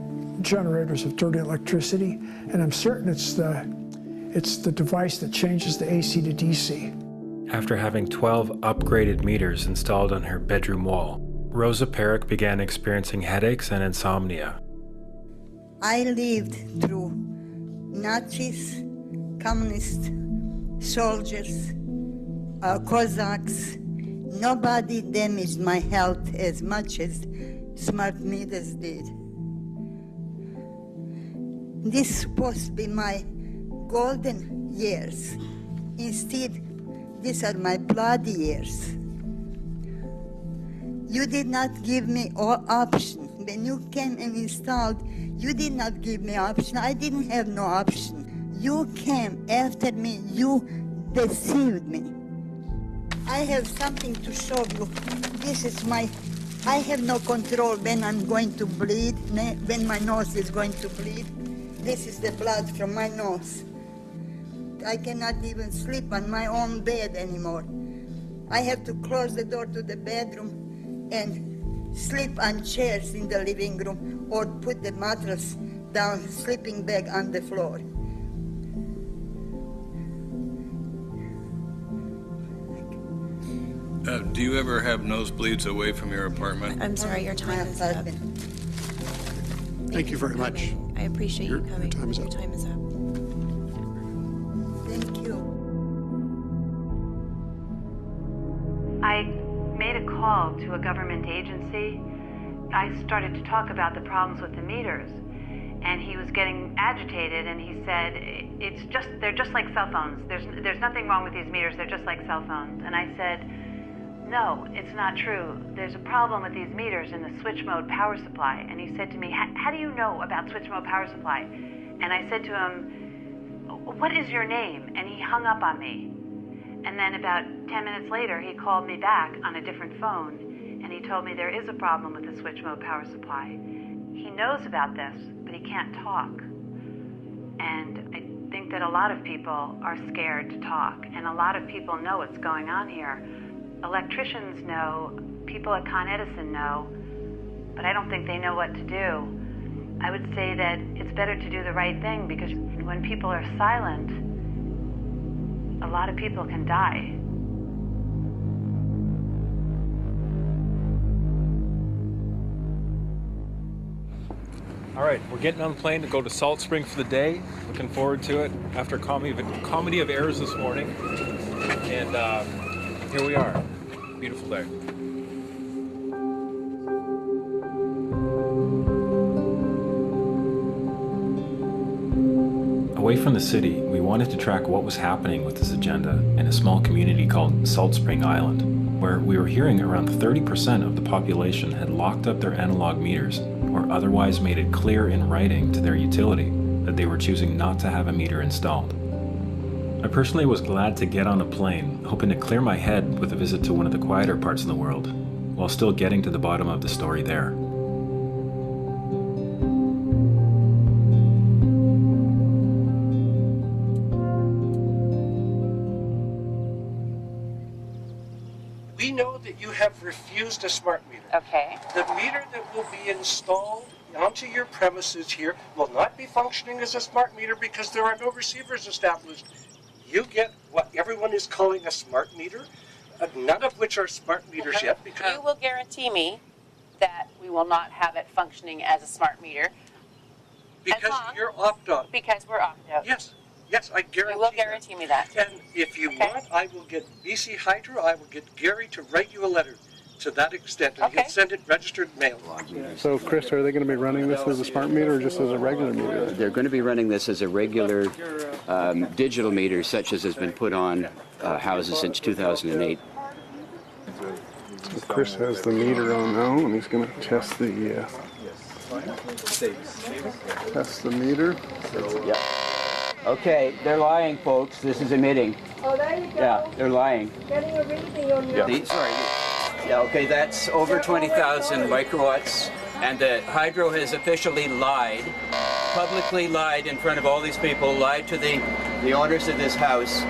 generators of dirty electricity, and I'm certain it's the device that changes the AC to DC. After having 12 upgraded meters installed on her bedroom wall, Rosa Perrick began experiencing headaches and insomnia. I lived through Nazis, communist soldiers, Cossacks. Nobody damaged my health as much as smart meters did. This is supposed to be my golden years. Instead, these are my bloody years. You did not give me all option. When you came and installed, you did not give me option. I didn't have no option. You came after me. You deceived me. I have something to show you. This is I have no control when I'm going to bleed, when my nose is going to bleed. This is the blood from my nose. I cannot even sleep on my own bed anymore. I have to close the door to the bedroom and sleep on chairs in the living room or put the mattress down, sleeping bag on the floor. Do you ever have nosebleeds away from your apartment? I'm sorry, your time is up. Thank you very much. I appreciate you coming. Your time is up. Your time is up. Thank you. I made a call to a government agency. I started to talk about the problems with the meters, and he was getting agitated, and he said, they're just like cell phones. There's nothing wrong with these meters. They're just like cell phones. And I said, no, it's not true. There's a problem with these meters in the switch mode power supply. And he said to me, how do you know about switch mode power supply? And I said to him, what is your name? And he hung up on me. And then about 10 minutes later, he called me back on a different phone, and he told me there is a problem with the switch mode power supply. He knows about this, but he can't talk. And I think that a lot of people are scared to talk, and a lot of people know what's going on here. Electricians know, people at Con Edison know, but I don't think they know what to do. I would say that it's better to do the right thing, because when people are silent, a lot of people can die. All right, we're getting on the plane to go to Salt Spring for the day. Looking forward to it after a comedy of errors this morning. And here we are. Beautiful day. Away from the city, we wanted to track what was happening with this agenda in a small community called Salt Spring Island, where we were hearing around 30% of the population had locked up their analog meters or otherwise made it clear in writing to their utility that they were choosing not to have a meter installed. I personally was glad to get on a plane, hoping to clear my head with a visit to one of the quieter parts of the world, while still getting to the bottom of the story there. We know that you have refused a smart meter. Okay. The meter that will be installed onto your premises here will not be functioning as a smart meter because there are no receivers established. You get what everyone is calling a smart meter, none of which are smart meters yet. Because you will guarantee me that we will not have it functioning as a smart meter. Because you're opt-out. Because we're opt-out. Yes, yes, I guarantee. You will guarantee me that. And if you want, I will get BC Hydro, I will get Gary to write you a letter to that extent, and he'll send it registered mail. So, Chris, are they going to be running this as a smart meter or just as a regular meter? They're going to be running this as a regular digital meter, such as has been put on houses since 2008. So Chris has the meter on now, and he's going to test the meter. Yeah. Okay, they're lying, folks. This is emitting. Oh, there you go. Yeah, they're lying. Getting a reading on your... Sorry. Yeah, okay, that's over 20,000 microwatts, and the hydro has officially lied, publicly lied in front of all these people, lied to the owners of this house,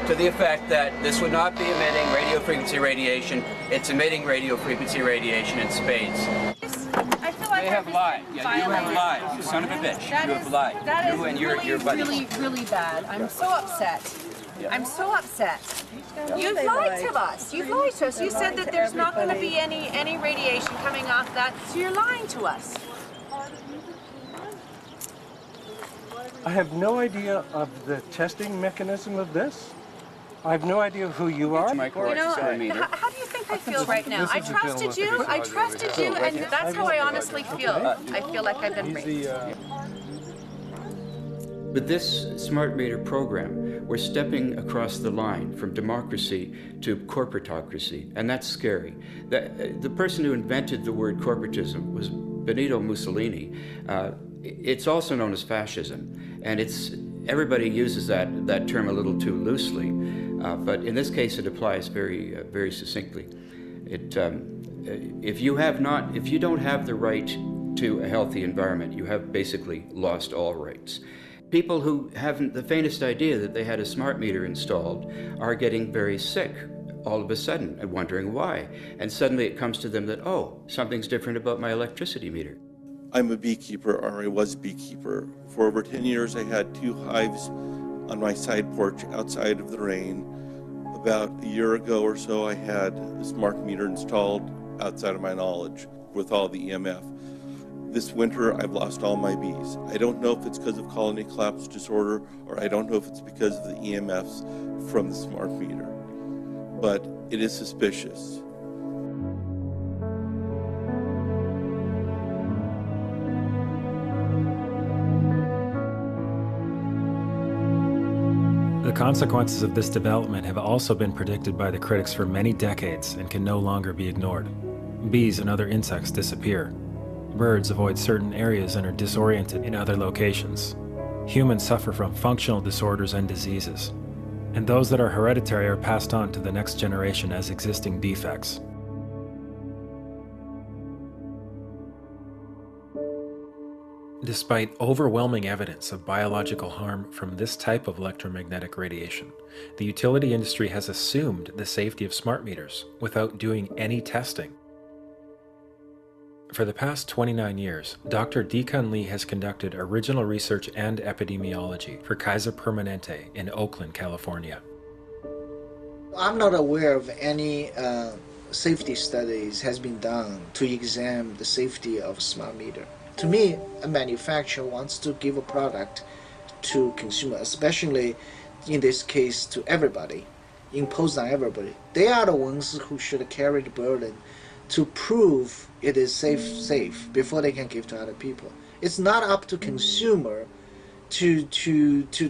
to the effect that this would not be emitting radio frequency radiation. It's emitting radio frequency radiation in spades. I feel like they have lied. Yeah, you have lied. You son of a bitch. You have lied. That you is and your really, really bad. I'm so upset. Yeah. I'm so upset. Yeah. You've lied to us. You've lied to us. You said that there's not going to be any radiation coming off that, so you're lying to us. I have no idea of the testing mechanism of this. I have no idea who you are. You know, how do you think I feel right now? I trusted you, and that's how I honestly feel. I feel like I've been raped. With this smart meter program, we're stepping across the line from democracy to corporatocracy, and that's scary. The person who invented the word corporatism was Benito Mussolini. It's also known as fascism, and everybody uses that term a little too loosely, but in this case it applies very, very succinctly. If you don't have the right to a healthy environment, you have basically lost all rights. People who haven't the faintest idea that they had a smart meter installed are getting very sick all of a sudden and wondering why. And suddenly it comes to them that, oh, something's different about my electricity meter. I'm a beekeeper, or I was a beekeeper. For over 10 years I had 2 hives on my side porch outside of the rain. About a year ago or so I had a smart meter installed outside of my knowledge with all the EMF. This winter, I've lost all my bees. I don't know if it's because of colony collapse disorder, or I don't know if it's because of the EMFs from the smart meter, but it is suspicious. The consequences of this development have also been predicted by the critics for many decades and can no longer be ignored. Bees and other insects disappear. Birds avoid certain areas and are disoriented in other locations. Humans suffer from functional disorders and diseases, and those that are hereditary are passed on to the next generation as existing defects. Despite overwhelming evidence of biological harm from this type of electromagnetic radiation, the utility industry has assumed the safety of smart meters without doing any testing. For the past 29 years, Dr. Deacon Lee has conducted original research and epidemiology for Kaiser Permanente in Oakland, California. I'm not aware of any safety studies has been done to examine the safety of a smart meter. To me, a manufacturer wants to give a product to consumer, especially in this case to everybody, impose on everybody. They are the ones who should carry the burden to prove it is safe before they can give to other people. It's not up to consumer to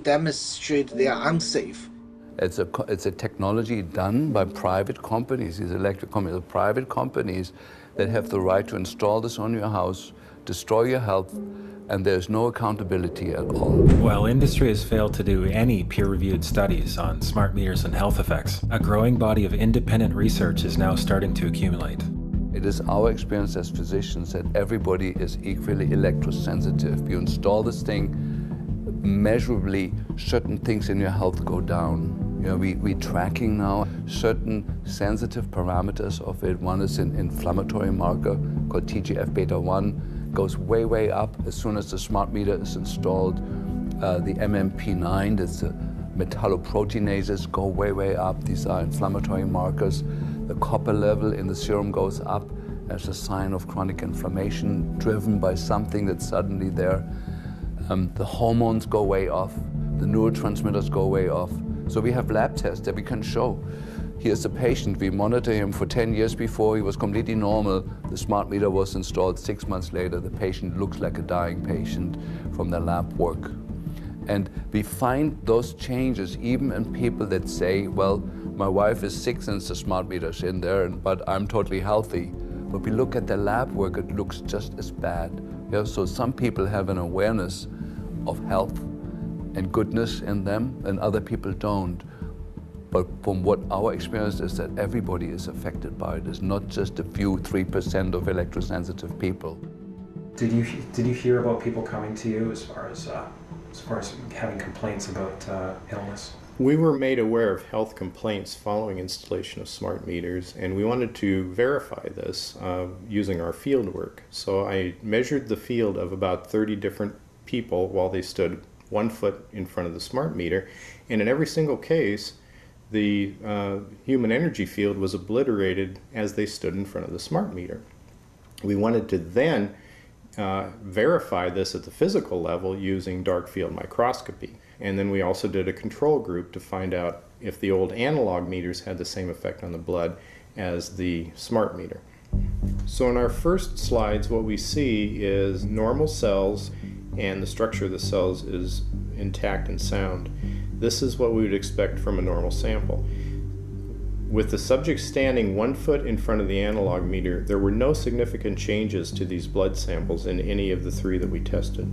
demonstrate they are unsafe. It's a technology done by private companies. These electric companies are private companies that have the right to install this on your house, destroy your health, and there's no accountability at all. While industry has failed to do any peer-reviewed studies on smart meters and health effects, a growing body of independent research is now starting to accumulate. It is our experience as physicians that everybody is equally electrosensitive. You install this thing, measurably certain things in your health go down. You know, we're tracking now certain sensitive parameters of it. One is an inflammatory marker called TGF-beta 1. goes way, way up as soon as the smart meter is installed. The MMP9, that's the metalloproteinases, go way, way up. These are inflammatory markers. The copper level in the serum goes up as a sign of chronic inflammation driven by something that's suddenly there. The hormones go way off. The neurotransmitters go way off. So we have lab tests that we can show. Here's a patient, we monitor him for 10 years before, he was completely normal. The smart meter was installed 6 months later. The patient looks like a dying patient from the lab work. And we find those changes even in people that say, well, my wife is sick since the smart meter's in there, but I'm totally healthy. But we look at the lab work, it looks just as bad. Yeah, so some people have an awareness of health and goodness in them, and other people don't. But from what our experience is that everybody is affected by it. It's not just a few 3% of electrosensitive people. Did you hear about people coming to you as far as having complaints about illness? We were made aware of health complaints following installation of smart meters, and we wanted to verify this using our field work. So I measured the field of about 30 different people while they stood 1 foot in front of the smart meter, and in every single case, the human energy field was obliterated as they stood in front of the smart meter. We wanted to then verify this at the physical level using dark field microscopy. And then we also did a control group to find out if the old analog meters had the same effect on the blood as the smart meter. So in our first slides, what we see is normal cells, and the structure of the cells is intact and sound. This is what we would expect from a normal sample. With the subject standing 1 foot in front of the analog meter, there were no significant changes to these blood samples in any of the 3 that we tested.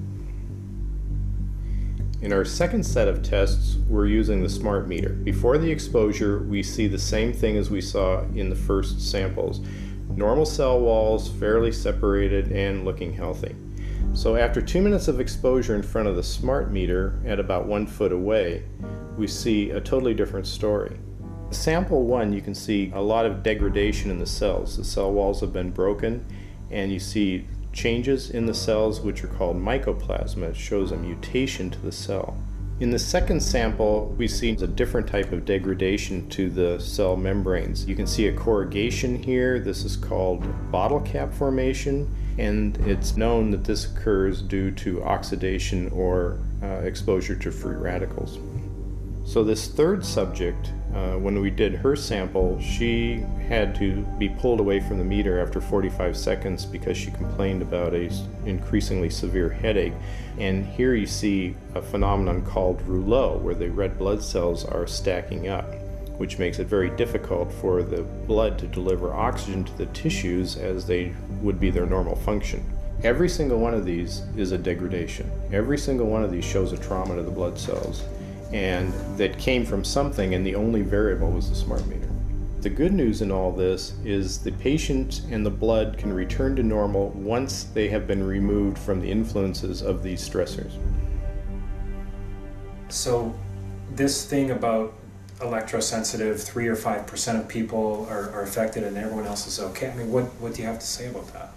In our second set of tests, we're using the smart meter. Before the exposure, we see the same thing as we saw in the first samples. Normal cell walls, fairly separated and looking healthy. So after 2 minutes of exposure in front of the smart meter at about 1 foot away, we see a totally different story. Sample 1, you can see a lot of degradation in the cells. The cell walls have been broken, and you see changes in the cells which are called mycoplasma. It shows a mutation to the cell. In the second sample, we see a different type of degradation to the cell membranes. You can see a corrugation here. This is called bottle cap formation, and it's known that this occurs due to oxidation or exposure to free radicals. So this third subject, when we did her sample, she had to be pulled away from the meter after 45 seconds because she complained about an increasingly severe headache. And here you see a phenomenon called rouleau, where the red blood cells are stacking up, which makes it very difficult for the blood to deliver oxygen to the tissues as they would be their normal function. Every single one of these is a degradation. Every single one of these shows a trauma to the blood cells, and that came from something, and the only variable was the smart meter. The good news in all this is the patient and the blood can return to normal once they have been removed from the influences of these stressors. So this thing about electrosensitive, 3 or 5% of people are affected and everyone else is okay, I mean, what do you have to say about that?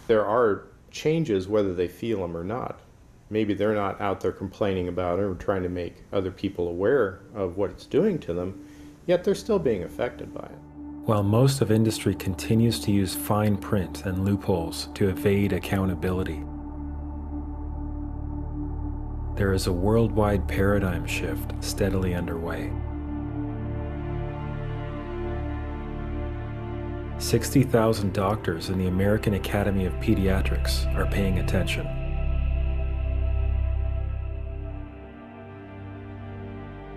There are changes whether they feel them or not. Maybe they're not out there complaining about it or trying to make other people aware of what it's doing to them, yet they're still being affected by it. While most of industry continues to use fine print and loopholes to evade accountability, there is a worldwide paradigm shift steadily underway. 60,000 doctors in the American Academy of Pediatrics are paying attention.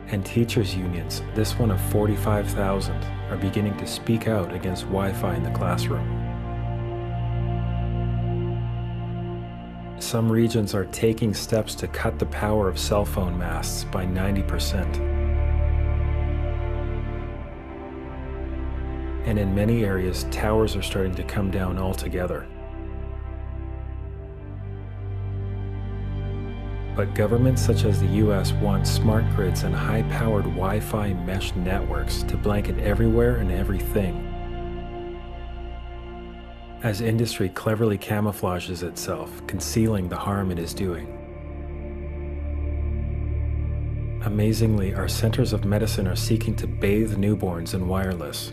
And teachers' unions, this one of 45,000, are beginning to speak out against Wi-Fi in the classroom. Some regions are taking steps to cut the power of cell phone masts by 90%. And in many areas, towers are starting to come down altogether. But governments such as the US want smart grids and high-powered Wi-Fi mesh networks to blanket everywhere and everything. as industry cleverly camouflages itself, concealing the harm it is doing. Amazingly, our centers of medicine are seeking to bathe newborns in wireless.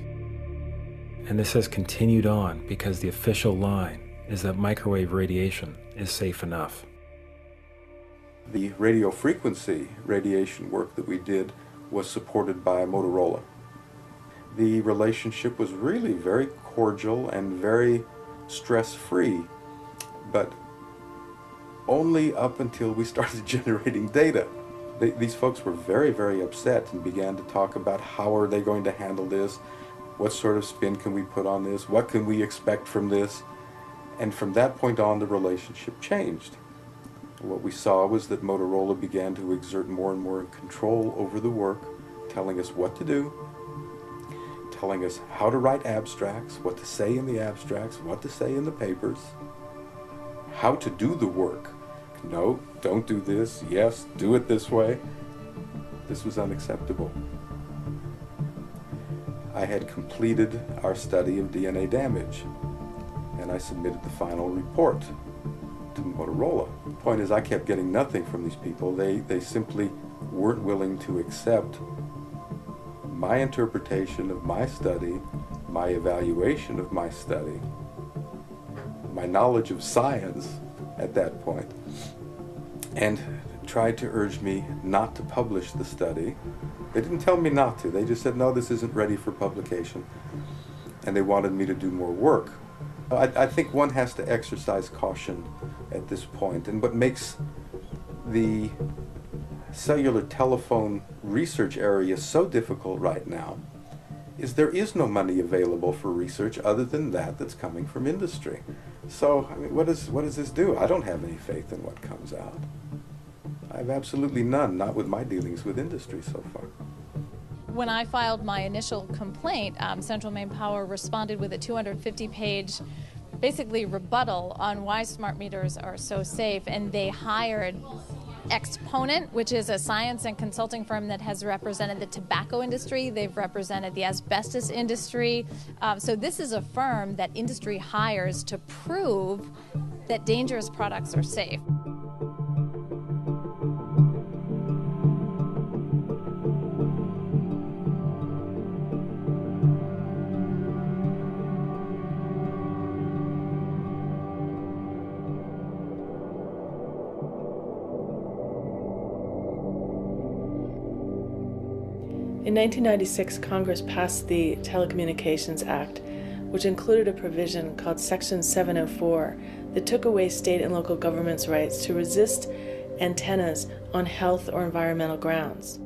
And this has continued on because the official line is that microwave radiation is safe enough. The radio frequency radiation work that we did was supported by Motorola. The relationship was really very cordial and very stress-free, but only up until we started generating data. These folks were very, very upset and began to talk about how are they going to handle this, what sort of spin can we put on this, what can we expect from this, and from that point on the relationship changed. What we saw was that Motorola began to exert more and more control over the work, telling us what to do, telling us how to write abstracts, what to say in the abstracts, what to say in the papers, how to do the work. No, don't do this. Yes, do it this way. This was unacceptable. I had completed our study of DNA damage, and I submitted the final report to Motorola. The point is, I kept getting nothing from these people. They simply weren't willing to accept my interpretation of my study, my evaluation of my study, my knowledge of science at that point, and tried to urge me not to publish the study. They didn't tell me not to. They just said, no, this isn't ready for publication, and they wanted me to do more work. I think one has to exercise caution at this point, and what makes the cellular telephone research area so difficult right now is there is no money available for research other than that's coming from industry. So, I mean, what does this do? I don't have any faith in what comes out. I have absolutely none, not with my dealings with industry so far. When I filed my initial complaint, Central Maine Power responded with a 250-page, basically rebuttal on why smart meters are so safe, and they hired Exponent, which is a science and consulting firm that has represented the tobacco industry. They've represented the asbestos industry. So this is a firm that industry hires to prove that dangerous products are safe. In 1996, Congress passed the Telecommunications Act, which included a provision called Section 704 that took away state and local governments' rights to resist antennas on health or environmental grounds.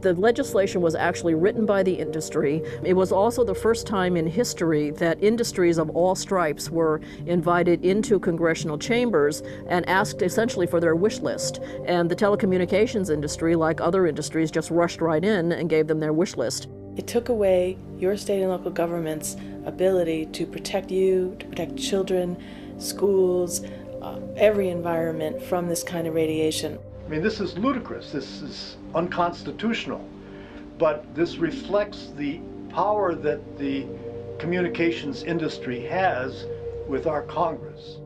The legislation was actually written by the industry. It was also the first time in history that industries of all stripes were invited into congressional chambers and asked essentially for their wish list. And the telecommunications industry, like other industries, just rushed right in and gave them their wish list. It took away your state and local government's ability to protect you, to protect children, schools, every environment from this kind of radiation. I mean, this is ludicrous. This is unconstitutional. But this reflects the power that the communications industry has with our Congress.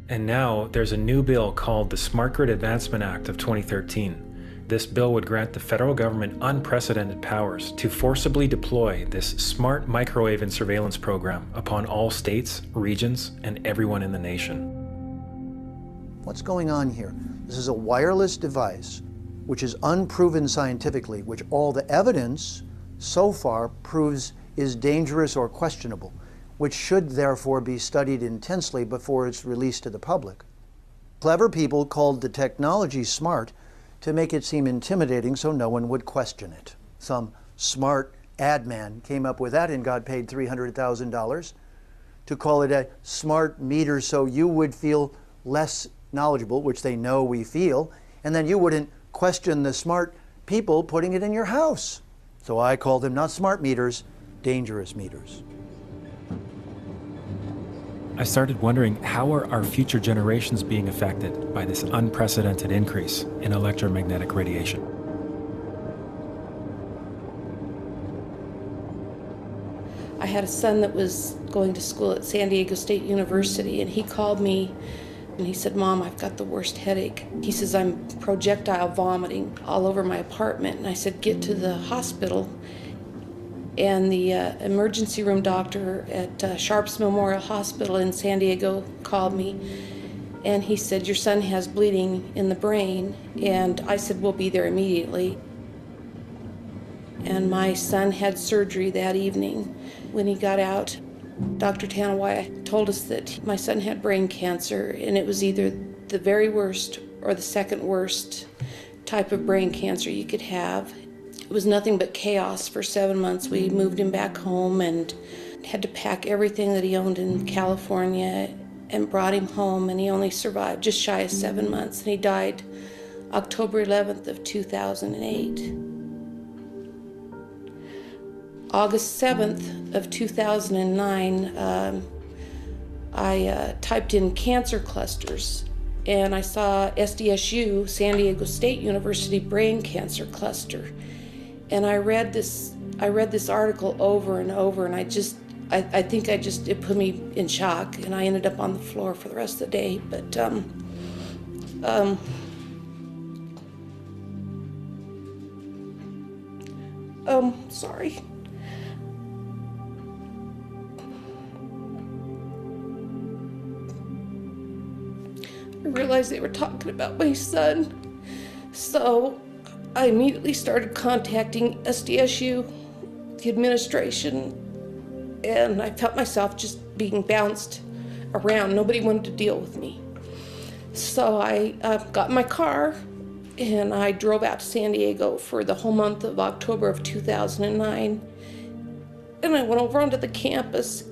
And now there's a new bill called the Smart Grid Advancement Act of 2013. This bill would grant the federal government unprecedented powers to forcibly deploy this smart microwave and surveillance program upon all states, regions, and everyone in the nation. What's going on here? This is a wireless device which is unproven scientifically, which all the evidence so far proves is dangerous or questionable, which should therefore be studied intensely before it's released to the public. Clever people called the technology smart to make it seem intimidating so no one would question it. Some smart ad man came up with that and got paid $300,000 to call it a smart meter so you would feel less knowledgeable, which they know we feel, and then you wouldn't question the smart people putting it in your house. So I call them not smart meters, dangerous meters. I started wondering, how are our future generations being affected by this unprecedented increase in electromagnetic radiation? I had a son that was going to school at San Diego State University, and he called me and he said, "Mom, I've got the worst headache." He says, "I'm projectile vomiting all over my apartment." And I said, "Get to the hospital." And the emergency room doctor at Sharps Memorial Hospital in San Diego called me, and he said, "Your son has bleeding in the brain." And I said, "We'll be there immediately." And my son had surgery that evening. When he got out, Dr. Tanawai told us that my son had brain cancer, and it was either the very worst or the second worst type of brain cancer you could have. It was nothing but chaos for 7 months. We moved him back home and had to pack everything that he owned in California and brought him home, and he only survived just shy of 7 months, and he died October 11th of 2008. August 7th of 2009, I typed in cancer clusters, and I saw SDSU, San Diego State University brain cancer cluster. And I read this article over and over, and I think it put me in shock, and I ended up on the floor for the rest of the day. But sorry. I realized they were talking about my son, so I immediately started contacting SDSU, the administration, and I felt myself just being bounced around. Nobody wanted to deal with me. So I got in my car and I drove out to San Diego for the whole month of October of 2009. And I went over onto the campus.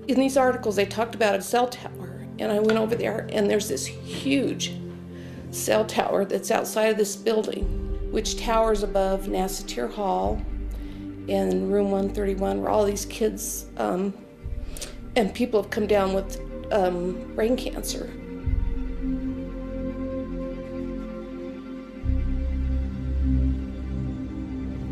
In these articles, they talked about a cell tower. And I went over there, and there's this huge cell tower that's outside of this building, which towers above Nassatir Hall and room 131, where all these kids and people have come down with brain cancer.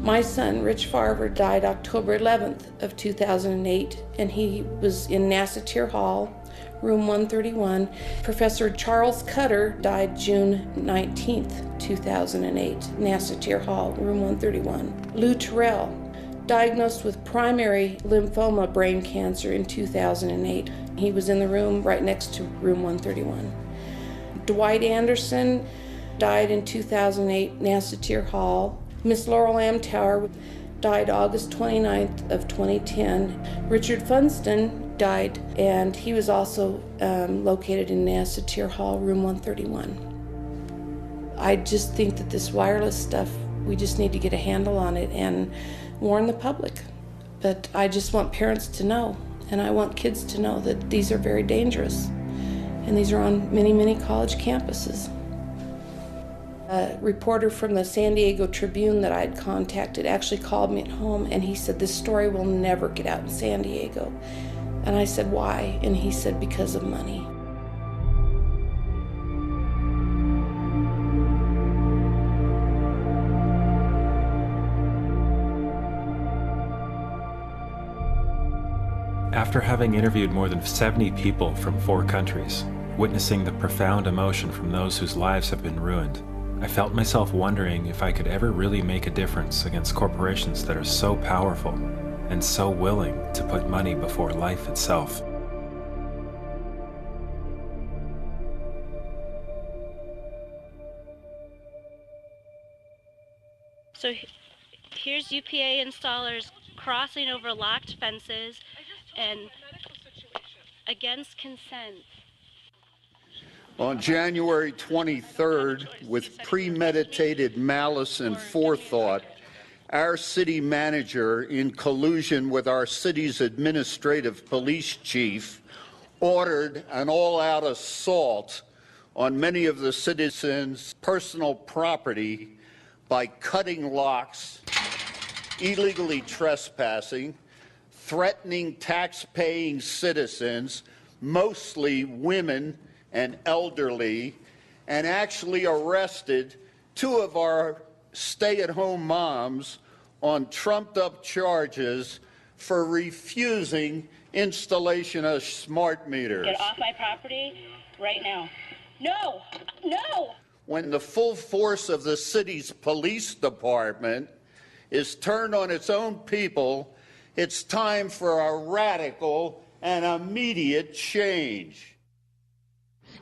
My son, Rich Farver, died October 11th of 2008, and he was in Nassatir Hall, room 131. Professor Charles Cutter died June 19th, 2008, Nassatir Hall, room 131. Lou Terrell, diagnosed with primary lymphoma brain cancer in 2008. He was in the room right next to room 131. Dwight Anderson died in 2008, Nassatir Hall. Miss Laurel Amtower died August 29th of 2010. Richard Funston died, and he was also located in Nassatir Hall, room 131. I just think that this wireless stuff, we just need to get a handle on it and warn the public. But I just want parents to know, and I want kids to know that these are very dangerous, and these are on many, many college campuses. A reporter from the San Diego Tribune that I had contacted actually called me at home, and he said, "This story will never get out in San Diego." And I said, "Why?" And he said, "Because of money." After having interviewed more than 70 people from 4 countries, witnessing the profound emotion from those whose lives have been ruined, I felt myself wondering if I could ever really make a difference against corporations that are so powerful and so willing to put money before life itself. So here's UPA installers crossing over locked fences and against consent. On January 23rd, with premeditated malice and forethought, our city manager, in collusion with our city's administrative police chief, ordered an all-out assault on many of the citizens' personal property by cutting locks, illegally trespassing, threatening tax-paying citizens, mostly women and elderly, and actually arrested 2 of our stay-at-home moms on trumped-up charges for refusing installation of smart meters. Get off my property right now. No, no! When the full force of the city's police department is turned on its own people, it's time for a radical and immediate change.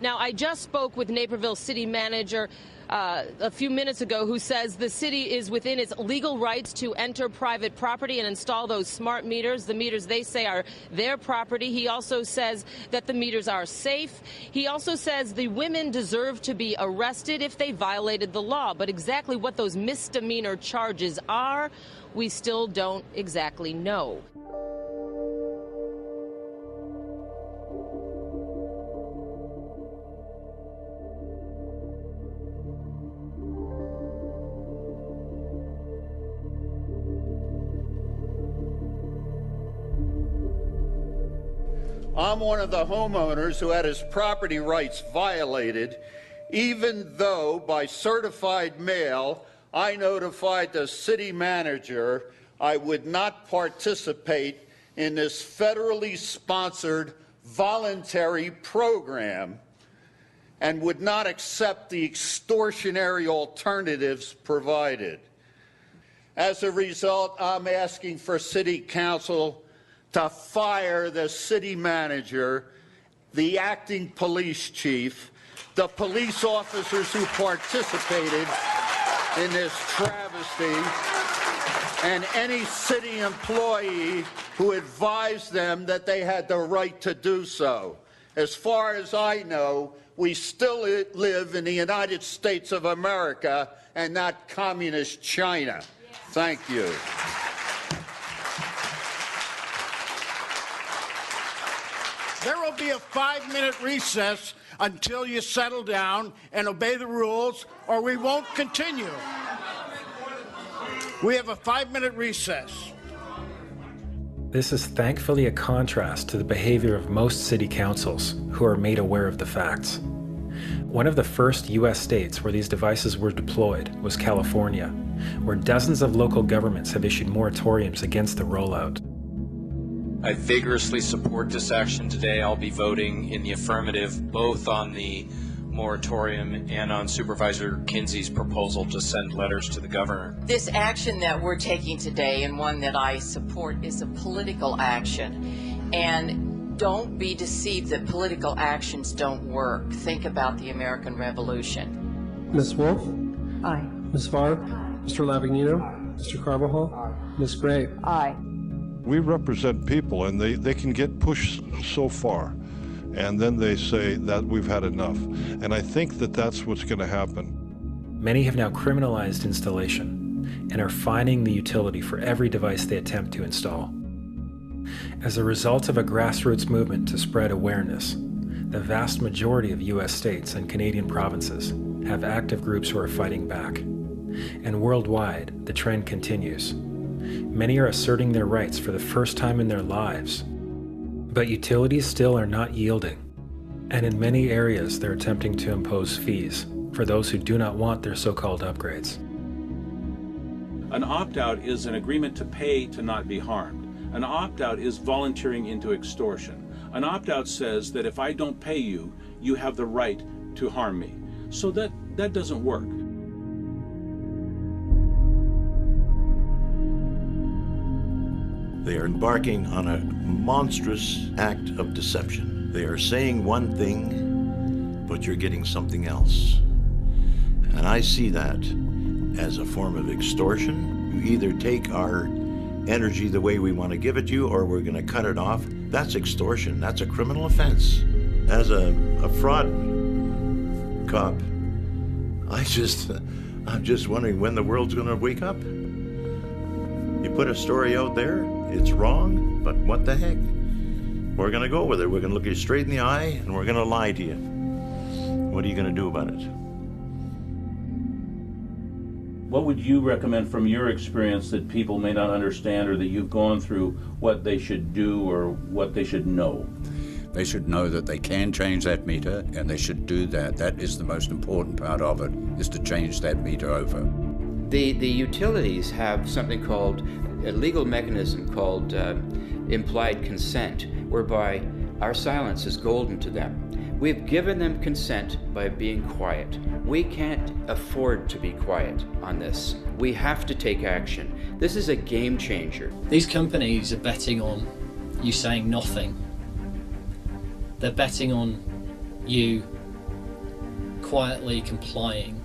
Now, I just spoke with Naperville City Manager a few minutes ago, who says the city is within its legal rights to enter private property and install those smart meters. The meters, they say, are their property. He also says that the meters are safe. He also says the women deserve to be arrested if they violated the law. But exactly what those misdemeanor charges are, we still don't exactly know. I'm one of the homeowners who had his property rights violated, even though by certified mail I notified the city manager I would not participate in this federally sponsored voluntary program and would not accept the extortionary alternatives provided. As a result, I'm asking for City Council to fire the city manager, the acting police chief, the police officers who participated in this travesty, and any city employee who advised them that they had the right to do so. As far as I know, we still live in the United States of America and not communist China. Thank you. There will be a 5-minute recess until you settle down and obey the rules, or we won't continue. We have a 5-minute recess. This is thankfully a contrast to the behavior of most city councils, who are made aware of the facts. One of the first U.S. states where these devices were deployed was California, where dozens of local governments have issued moratoriums against the rollout. I vigorously support this action today. I'll be voting in the affirmative both on the moratorium and on Supervisor Kinsey's proposal to send letters to the governor. This action that we're taking today, and one that I support, is a political action. And don't be deceived that political actions don't work. Think about the American Revolution. Ms. Wolf? Aye. Ms. Farr? Mr. Lavagnino? Mr. Carvajal? Ms. Gray? Aye. We represent people, and they can get pushed so far, and then they say that we've had enough. And I think that that's what's going to happen. Many have now criminalized installation and are fining the utility for every device they attempt to install. As a result of a grassroots movement to spread awareness, the vast majority of U.S. states and Canadian provinces have active groups who are fighting back. And worldwide, the trend continues. Many are asserting their rights for the first time in their lives. But utilities still are not yielding. And in many areas, they're attempting to impose fees for those who do not want their so-called upgrades. An opt-out is an agreement to pay to not be harmed. An opt-out is volunteering into extortion. An opt-out says that if I don't pay you, you have the right to harm me. So that doesn't work. They are embarking on a monstrous act of deception. They are saying one thing, but you're getting something else. And I see that as a form of extortion. You either take our energy the way we want to give it to you, or we're going to cut it off. That's extortion. That's a criminal offense. As a fraud cop, I'm just wondering when the world's going to wake up. You put a story out there, it's wrong, but what the heck? We're going to go with it. We're going to look you straight in the eye, and we're going to lie to you. What are you going to do about it? What would you recommend from your experience that people may not understand, or that you've gone through, what they should do or what they should know? They should know that they can change that meter, and they should do that. That is the most important part of it, is to change that meter over. The utilities have something called a legal mechanism called implied consent, whereby our silence is golden to them. We've given them consent by being quiet. We can't afford to be quiet on this. We have to take action. This is a game changer. These companies are betting on you saying nothing. They're betting on you quietly complying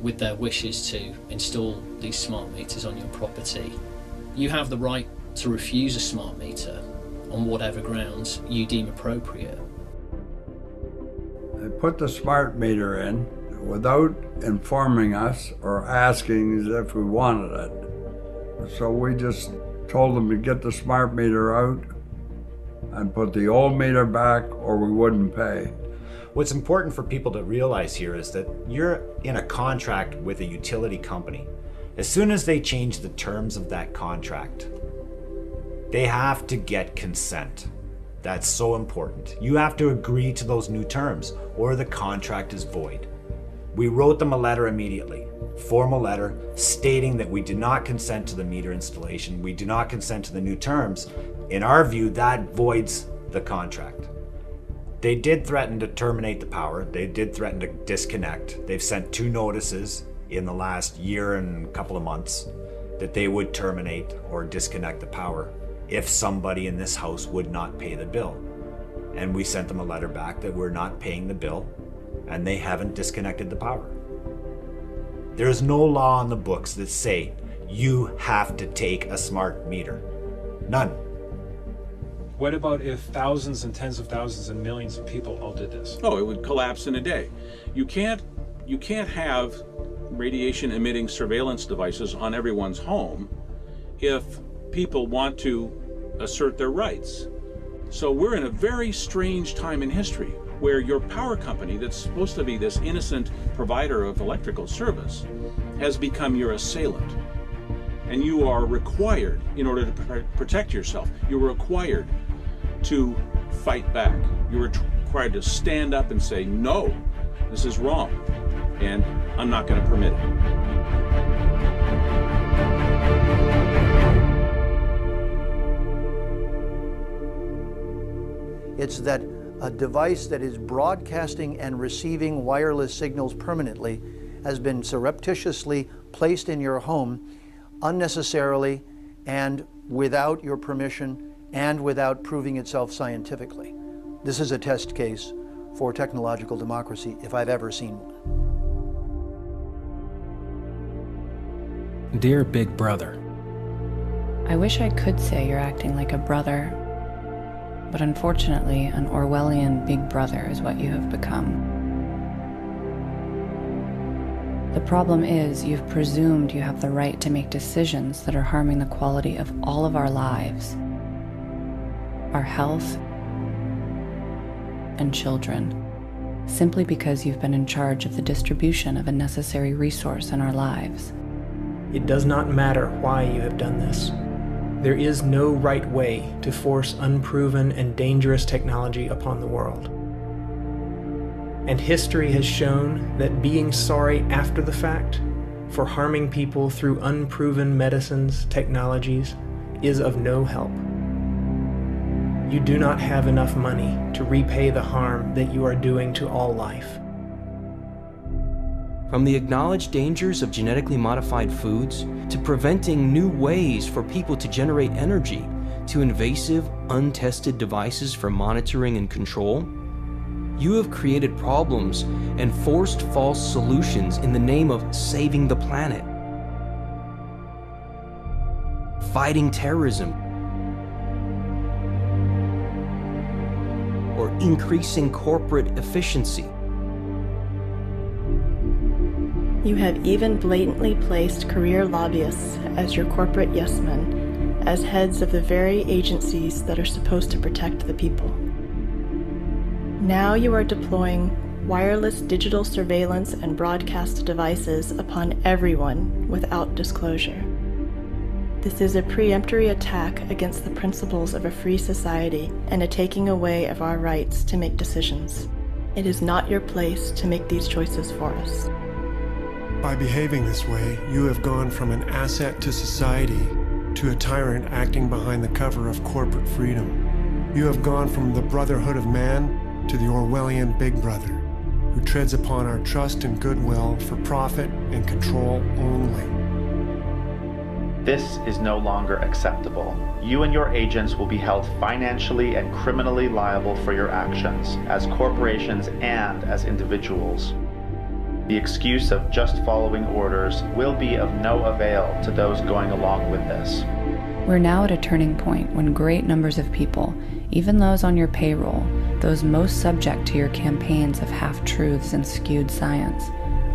with their wishes to install these smart meters on your property. You have the right to refuse a smart meter on whatever grounds you deem appropriate. They put the smart meter in without informing us or asking as if we wanted it. So we just told them to get the smart meter out and put the old meter back or we wouldn't pay. What's important for people to realize here is that you're in a contract with a utility company. As soon as they change the terms of that contract, they have to get consent. That's so important. You have to agree to those new terms or the contract is void. We wrote them a letter immediately, formal letter stating that we do not consent to the meter installation. We do not consent to the new terms. In our view, that voids the contract. They did threaten to terminate the power. They did threaten to disconnect. They've sent 2 notices in the last year and a couple of months that they would terminate or disconnect the power if somebody in this house would not pay the bill. And we sent them a letter back that we're not paying the bill and they haven't disconnected the power. There's no law on the books that say you have to take a smart meter. None. What about if thousands and tens of thousands and millions of people all did this? Oh, it would collapse in a day. You can't have radiation emitting surveillance devices on everyone's home if people want to assert their rights. So we're in a very strange time in history where your power company that's supposed to be this innocent provider of electrical service has become your assailant. And you are required, in order to protect yourself, you're required to fight back. You're required to stand up and say, no, this is wrong, and I'm not going to permit it. It's that a device that is broadcasting and receiving wireless signals permanently has been surreptitiously placed in your home unnecessarily and without your permission and without proving itself scientifically. This is a test case for technological democracy if I've ever seen one. Dear Big Brother, I wish I could say you're acting like a brother, but unfortunately, an Orwellian big brother is what you have become. The problem is you've presumed you have the right to make decisions that are harming the quality of all of our lives, our health, and children, simply because you've been in charge of the distribution of a necessary resource in our lives. It does not matter why you have done this. There is no right way to force unproven and dangerous technology upon the world. And history has shown that being sorry after the fact for harming people through unproven medicines, technologies, is of no help. You do not have enough money to repay the harm that you are doing to all life. From the acknowledged dangers of genetically modified foods, to preventing new ways for people to generate energy, to invasive, untested devices for monitoring and control, you have created problems and forced false solutions in the name of saving the planet, fighting terrorism, or increasing corporate efficiency. You have even blatantly placed career lobbyists as your corporate yes-men, as heads of the very agencies that are supposed to protect the people. Now you are deploying wireless digital surveillance and broadcast devices upon everyone without disclosure. This is a preemptory attack against the principles of a free society and a taking away of our rights to make decisions. It is not your place to make these choices for us. By behaving this way, you have gone from an asset to society to a tyrant acting behind the cover of corporate freedom. You have gone from the brotherhood of man to the Orwellian Big Brother, who treads upon our trust and goodwill for profit and control only. This is no longer acceptable. You and your agents will be held financially and criminally liable for your actions as corporations and as individuals. The excuse of just following orders will be of no avail to those going along with this. We're now at a turning point when great numbers of people, even those on your payroll, those most subject to your campaigns of half-truths and skewed science,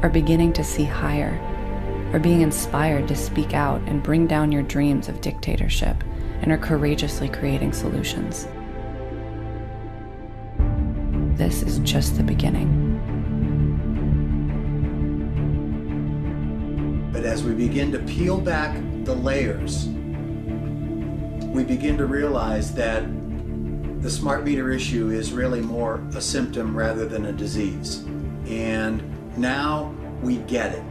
are beginning to see higher, are being inspired to speak out and bring down your dreams of dictatorship, and are courageously creating solutions. This is just the beginning. But as we begin to peel back the layers, we begin to realize that the smart meter issue is really more a symptom rather than a disease. And now we get it.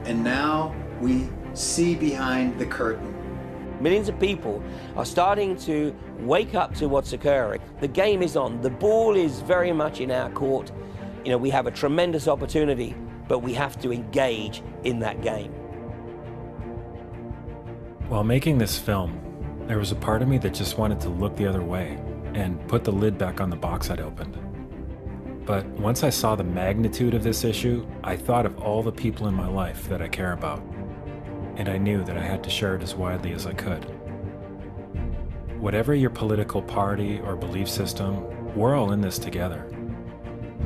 And now we see behind the curtain. Millions of people are starting to wake up to what's occurring. The game is on. The ball is very much in our court. You know, we have a tremendous opportunity, but we have to engage in that game. While making this film, there was a part of me that just wanted to look the other way and put the lid back on the box I'd opened. But once I saw the magnitude of this issue, I thought of all the people in my life that I care about, and I knew that I had to share it as widely as I could. Whatever your political party or belief system, we're all in this together.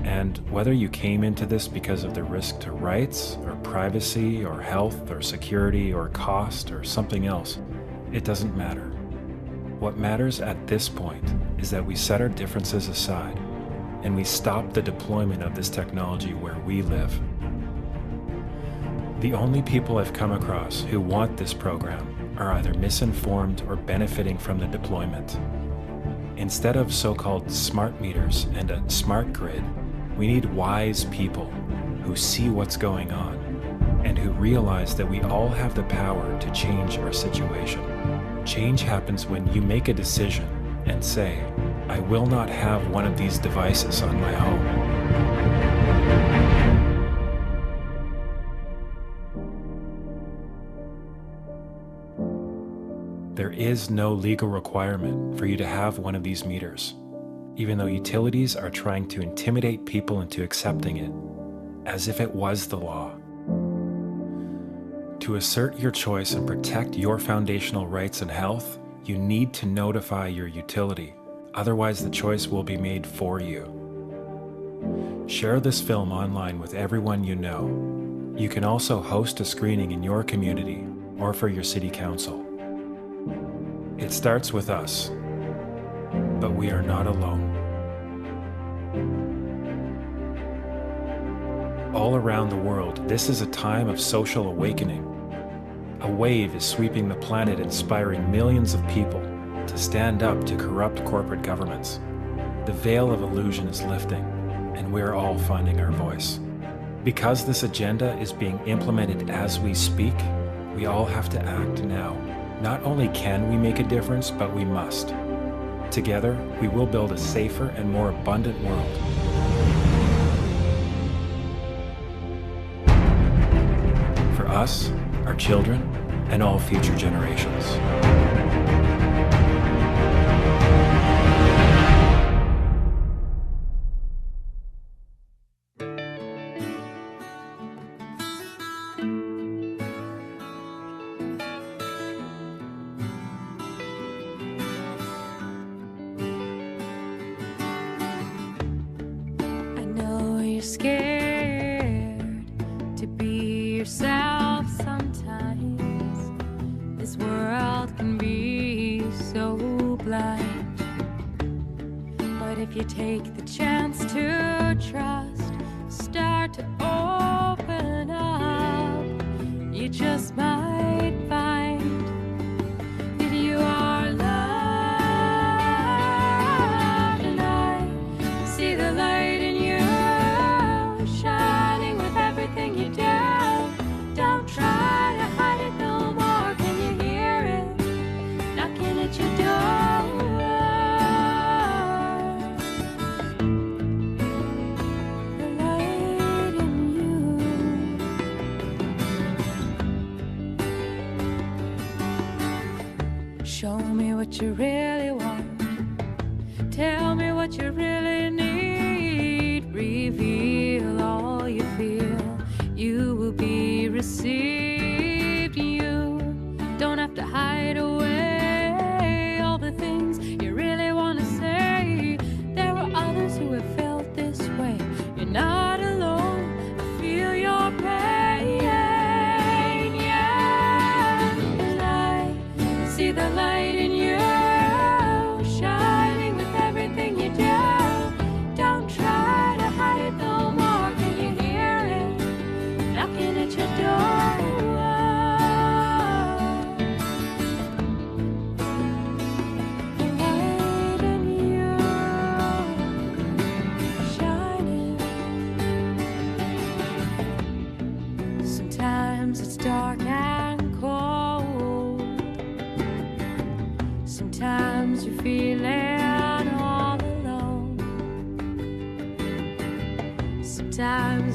And whether you came into this because of the risk to rights, or privacy, or health, or security, or cost, or something else, it doesn't matter. What matters at this point is that we set our differences aside and we stop the deployment of this technology where we live. The only people I've come across who want this program are either misinformed or benefiting from the deployment. Instead of so-called smart meters and a smart grid, we need wise people who see what's going on and who realize that we all have the power to change our situation. Change happens when you make a decision and say, I will not have one of these devices on my home. There is no legal requirement for you to have one of these meters, even though utilities are trying to intimidate people into accepting it, as if it was the law. To assert your choice and protect your foundational rights and health, you need to notify your utility. Otherwise, the choice will be made for you. Share this film online with everyone you know. You can also host a screening in your community or for your city council. It starts with us, but we are not alone. All around the world, this is a time of social awakening. A wave is sweeping the planet, inspiring millions of people to stand up to corrupt corporate governments. The veil of illusion is lifting, and we're all finding our voice. Because this agenda is being implemented as we speak, we all have to act now. Not only can we make a difference, but we must. Together, we will build a safer and more abundant world. For us, our children, and all future generations. I know you're scared to be yourself sometimes. This world can be so blind. But if you take the chance to trust, start to open up, you just might find that you are loved. And I see the light in you, shining with everything you do. Don't try to hide it no more, can you hear it? Show me what you really want. Tell me what you really need. Reveal all you feel. You will be received. You don't have to hide away all the things you really want to say. There are others who have felt this way. You're not alone. I feel your pain. Yeah, and I see the light in you, shining with everything you do. Don't try to hide no more. Can you hear it knocking at your door? The light in you, shining. Sometimes it's dark and cold. Sometimes you're feeling all alone. Sometimes